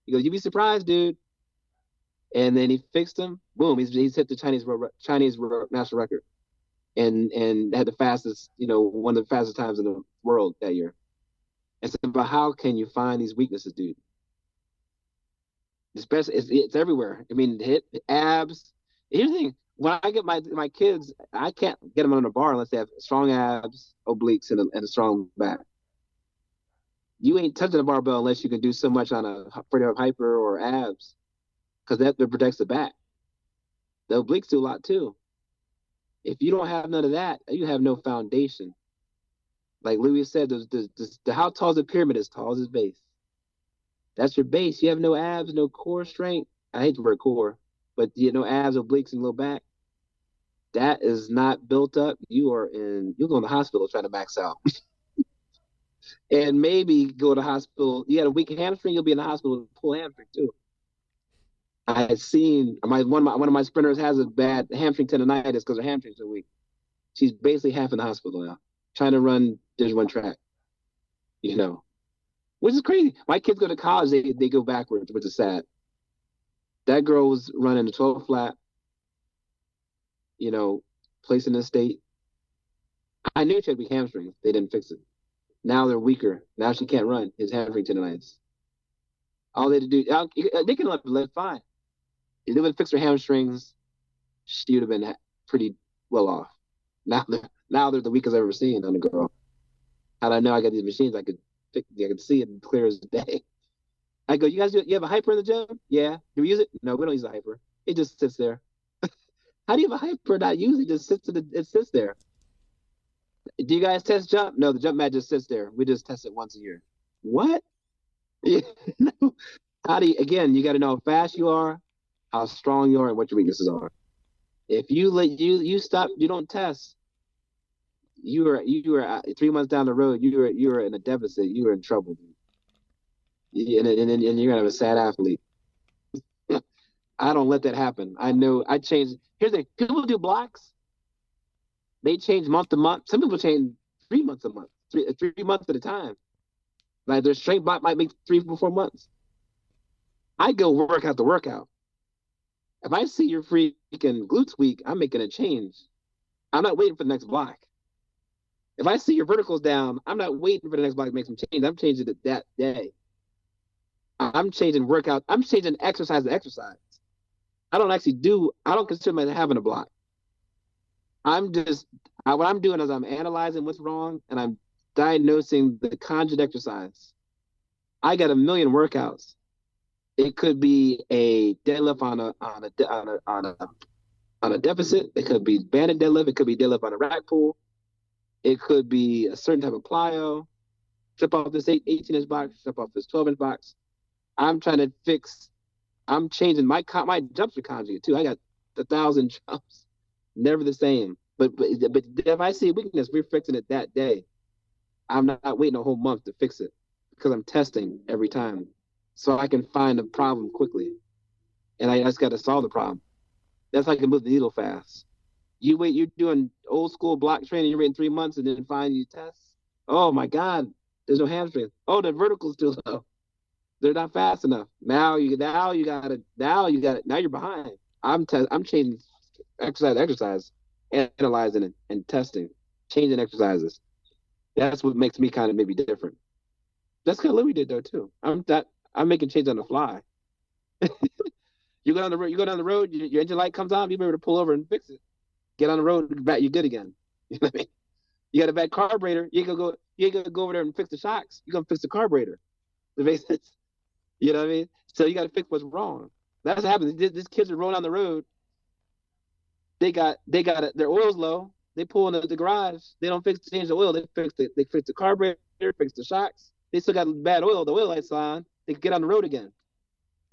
He goes, you'd be surprised, dude. And then he fixed them. Boom, he's hit the Chinese national record, and had the fastest, one of the fastest times in the world that year. And so, but how can you find these weaknesses, dude? Especially, it's everywhere. Hip, abs. Here's the thing: when I get my kids, I can't get them on a bar unless they have strong abs, obliques, and a strong back. You ain't touching a barbell unless you can do so much on a pretty hyper or abs, because that protects the back. The obliques do a lot too. If you don't have none of that, you have no foundation. Like Louie said, how tall is the pyramid? As tall as its base. That's your base. You have no abs, no core strength. I hate the word core, but no abs, obliques, and low back. That is not built up. You'll go in the hospital trying to max out. And maybe go to the hospital. You had a weak hamstring, you'll be in the hospital with a pull hamstring too. I had seen one of my sprinters has a bad hamstring tendonitis because her hamstrings are weak. She's basically half in the hospital now, trying to run Division 1 track. Which is crazy. My kids go to college, they go backwards, which is sad. That girl was running a 12 flat, place in the state. I knew she had weak hamstrings. They didn't fix it. Now they're weaker. Now she can't run. His hamstring tendonitis. All they had to do, they can live fine. They would fix her hamstrings. she would have been pretty well off. Now they're the weakest I've ever seen on a girl. Had I know I got these machines, I could see it clear as day. I go, you have a hyper in the gym? Yeah. Do we use it? No, we don't use a hyper. It just sits there. How do you have a hyper not use it? Just it sits there. Do you guys test jump? No, the jump mat just sits there. We just test it once a year. What? No. How do you, again, you got to know how fast you are, how strong you are, and what your weaknesses are. If you stop, you don't test, you are 3 months down the road, you are in a deficit, you are in trouble. And you're going to have a sad athlete. I don't let that happen. I know I change. Here's the thing. People do blocks. They change month to month. Some people change 3 months a month, three months at a time. Like their strength block might make 3 or 4 months. I go workout to workout. If I see your freaking glutes weak, I'm making a change. I'm not waiting for the next block. If I see your verticals down, I'm not waiting for the next block to make some change. I'm changing it that day. I'm changing workout. I'm changing exercise to exercise. I don't consider myself having a block. What I'm doing is I'm analyzing what's wrong and I'm diagnosing the conjugate exercise. I got a million workouts. It could be a deadlift on a deficit. It could be banded deadlift. It could be deadlift on a rack pull. It could be a certain type of plyo. Strip off this 18-inch box. Strip off this 12-inch box. I'm changing my jumps are conjugate too. I got 1,000 jumps, never the same. But if I see a weakness, we're fixing it that day. I'm not waiting a whole month to fix it because I'm testing every time, so I can find a problem quickly, and I just got to solve the problem. That's how I can move the needle fast. You're doing old school block training. You're waiting 3 months and then find you test. Oh my God, there's no hamstring. Oh, the vertical's too low. They're not fast enough. Now you're behind. I'm changing exercise, analyzing it and testing, changing exercises. That's what makes me kind of maybe different. That's kind of Louie did though too. I'm making change on the fly. You go down the road, your engine light comes on, you be able to pull over and fix it. Get on the road, you're good again. You know what I mean? You got a bad carburetor, you ain't gonna go over there and fix the shocks. You're gonna fix the carburetor. The basics. You know what I mean? So you got to fix what's wrong. That's what happens. These kids are rolling down the road. They got their oil's low. They pull into the garage. They don't change the oil. They fix the carburetor, fix the shocks. They still got bad oil. The oil light's on. They can get on the road again,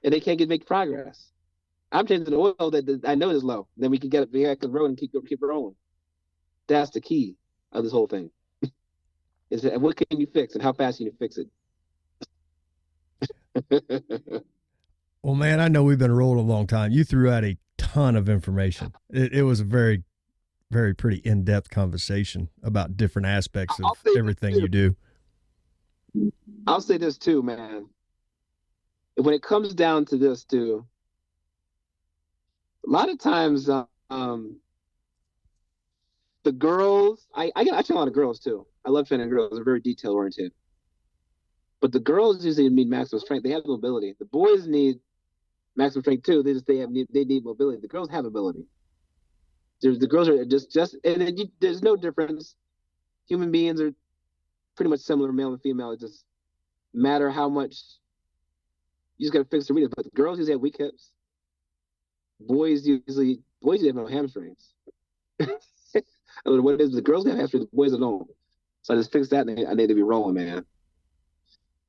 and they can't make progress. I'm changing the oil that I know is low. Then we can get it back on the road and keep rolling. That's the key of this whole thing. Is that what can you fix and how fast can you fix it? Well, man, I know we've been rolling a long time. You threw out a ton of information. It was a very, very pretty in-depth conversation about different aspects of everything you do. I'll say this too, man. When it comes down to this too, a lot of times the girls, I train a lot of girls too. I love training girls. They're very detail oriented. But the girls usually need maximum strength. They have mobility. The boys need maximum strength too. They need mobility. The girls have ability. The girls are just there's no difference. Human beings are pretty much similar, male and female. It just matter how much you just got to fix the weakness. But the girls usually have weak hips. Boys usually have no hamstrings. I don't know what it is. The girls have hamstrings. The boys don't. So I just fixed that, and I need to be rolling, man.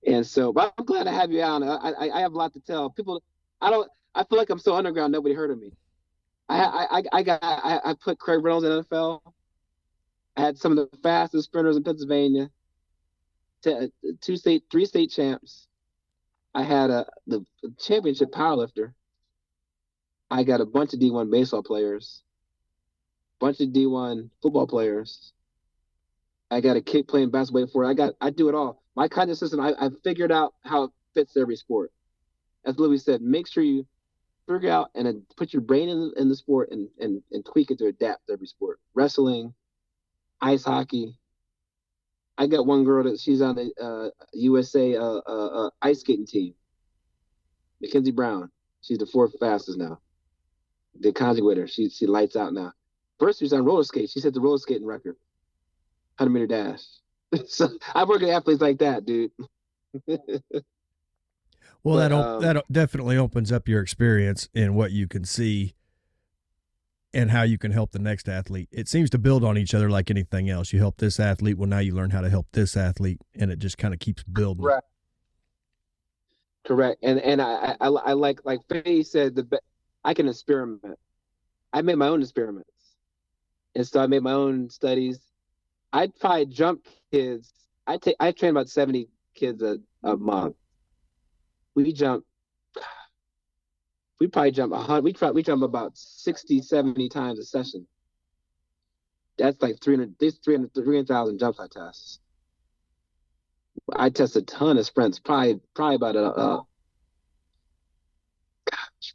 And so, but I'm glad to have you on. I have a lot to tell people. I feel like I'm so underground. Nobody heard of me. I put Craig Reynolds in the NFL. I had some of the fastest sprinters in Pennsylvania. 3 state champs. I had the championship powerlifter. I got a bunch of D1 baseball players, bunch of D1 football players. I got a kid playing basketball before. I do it all. My content system, I figured out how it fits every sport. As Louie said, make sure you figure out and put your brain in the sport and tweak it to adapt to every sport. Wrestling, ice hockey. I got one girl that she's on the USA ice skating team. Mackenzie Brown. She's the 4th fastest now. Did Conjugate with her. She lights out now. First, she was on roller skates. She set the roller skating record, 100-meter dash. So I work with athletes like that, dude. Well, But, that definitely opens up your experience in what you can see and how you can help the next athlete. It seems to build on each other like anything else. You help this athlete, well, now you learn how to help this athlete, and it just kind of keeps building. Right. Correct. And I like Faye said, I can experiment. I made my own experiments. And so I made my own studies. I'd probably jump kids. I train about 70 kids a month. We probably jump 100. We jump about 60, 70 times a session. That's like 300,000 jumps I test. I test a ton of sprints, probably about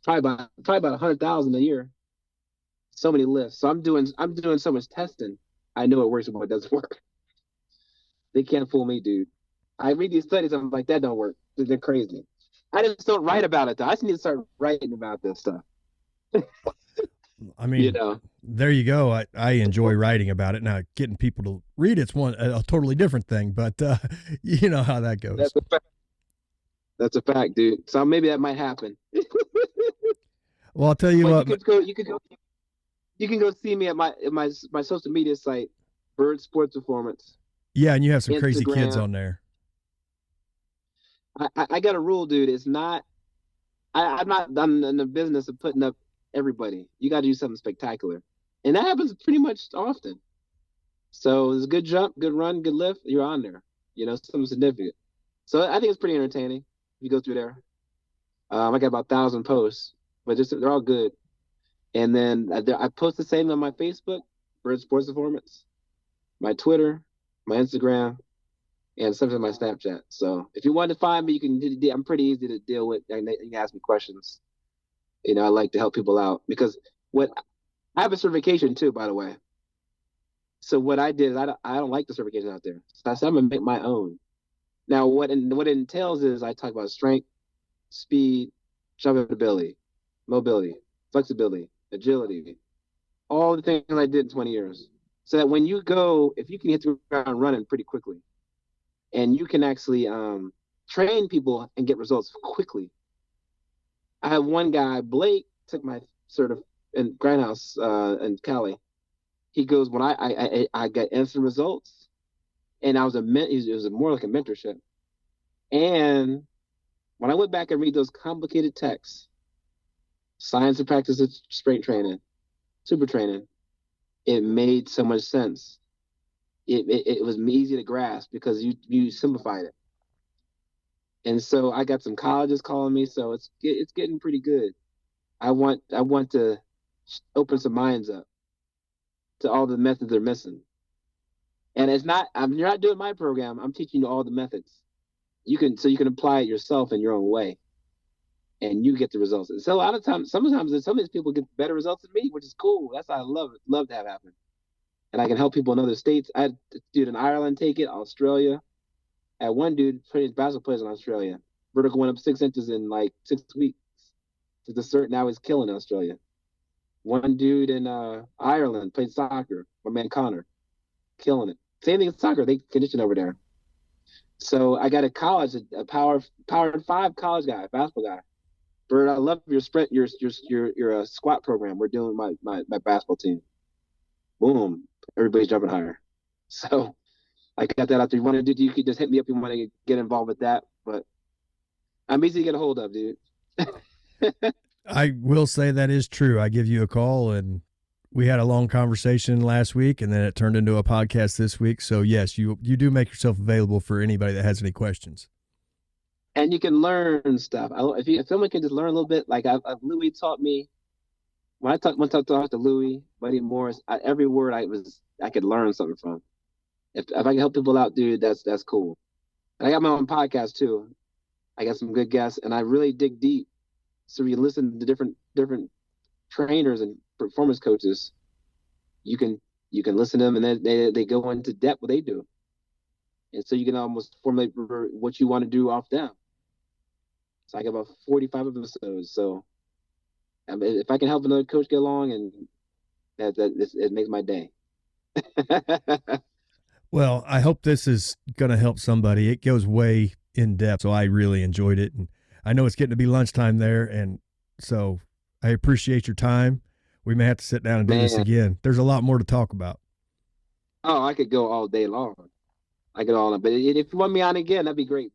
probably about 100,000 a year. So many lifts. So I'm doing so much testing. I know it works and what doesn't work. They can't fool me, dude. I read these studies. I'm like, that don't work. They're crazy. I just don't write about it though. I just need to start writing about this stuff. I mean, there you go. I enjoy writing about it. Now, getting people to read it's a totally different thing, but you know how that goes. That's a fact, dude. So maybe that might happen. Well, I'll tell you what. You can go see me at my social media site, Byrds Sport Performance. Yeah, and you have some crazy kids on there. I got a rule, dude. It's not. I'm in the business of putting up everybody. You got to do something spectacular, and that happens pretty much often. So it's a good jump, good run, good lift. You're on there. Something significant. So I think it's pretty entertaining if you go through there. I got about 1,000 posts, but they're all good. And then I post the same on my Facebook, Byrds Sport Performance, my Twitter, my Instagram, and sometimes my Snapchat. So if you want to find me, I'm pretty easy to deal with. You can ask me questions. I like to help people out because I have a certification too, by the way. So what I did is I don't like the certification out there. So I said I'm gonna make my own. Now what it entails is I talk about strength, speed, jumpability, mobility, flexibility, agility, all the things I did in 20 years. So that when you go, if you can hit the ground running pretty quickly, and you can actually train people and get results quickly. I have one guy, Blake, took my in Grindhouse in Cali. He goes, when I got instant results, and it was more like a mentorship. And when I went back and read those complicated texts, science and practice of strength training, super training, it made so much sense. It was easy to grasp because you simplified it. And so I got some colleges calling me, so it's getting pretty good. I want to open some minds up to all the methods they're missing. And you're not doing my program. I'm teaching you all the methods. You can apply it yourself in your own way, and you get the results. And so sometimes some of these people get better results than me, which is cool. That's how I love to have happen. And I can help people in other states. I had a dude in Ireland take it, Australia. I had one dude playing basketball players in Australia. Vertical went up 6 inches in like 6 weeks. To the certain now he's killing Australia. One dude in Ireland played soccer. My man Connor, killing it. Same thing in soccer. They condition over there. So I got a college, a power 5 college guy, basketball guy. Byrd, I love your sprint, your squat program. We're doing my basketball team. Boom. Everybody's jumping higher. So I got that out there. You could just hit me up if you want to get involved with that. But I'm easy to get a hold of, dude. I will say that is true. I give you a call, and we had a long conversation last week, and then it turned into a podcast this week. So yes, you do make yourself available for anybody that has any questions. And you can learn stuff. If someone can just learn a little bit, like Louie taught me. When I talked to Louie, Buddy Morris, every word I could learn something from. If I can help people out, dude, that's cool. And I got my own podcast too. I got some good guests, and I really dig deep. So you listen to different trainers and performance coaches. You can listen to them, and then they go into depth what they do, and so you can almost formulate what you want to do off them. So I got about 45 episodes. So I mean, if I can help another coach get along, and it makes my day. Well, I hope this is going to help somebody. It goes way in depth, so I really enjoyed it. And I know it's getting to be lunchtime there, and so I appreciate your time. We may have to sit down and do this again. There's a lot more to talk about. Oh, I could go all day long. I could all, but if you want me on again, that'd be great.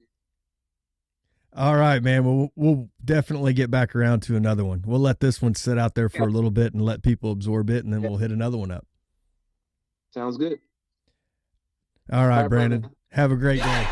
All right, man. We'll definitely get back around to another one. We'll let this one sit out there for a little bit and let people absorb it, and then we'll hit another one up. Sounds good. All right, Brandon. Have a great day.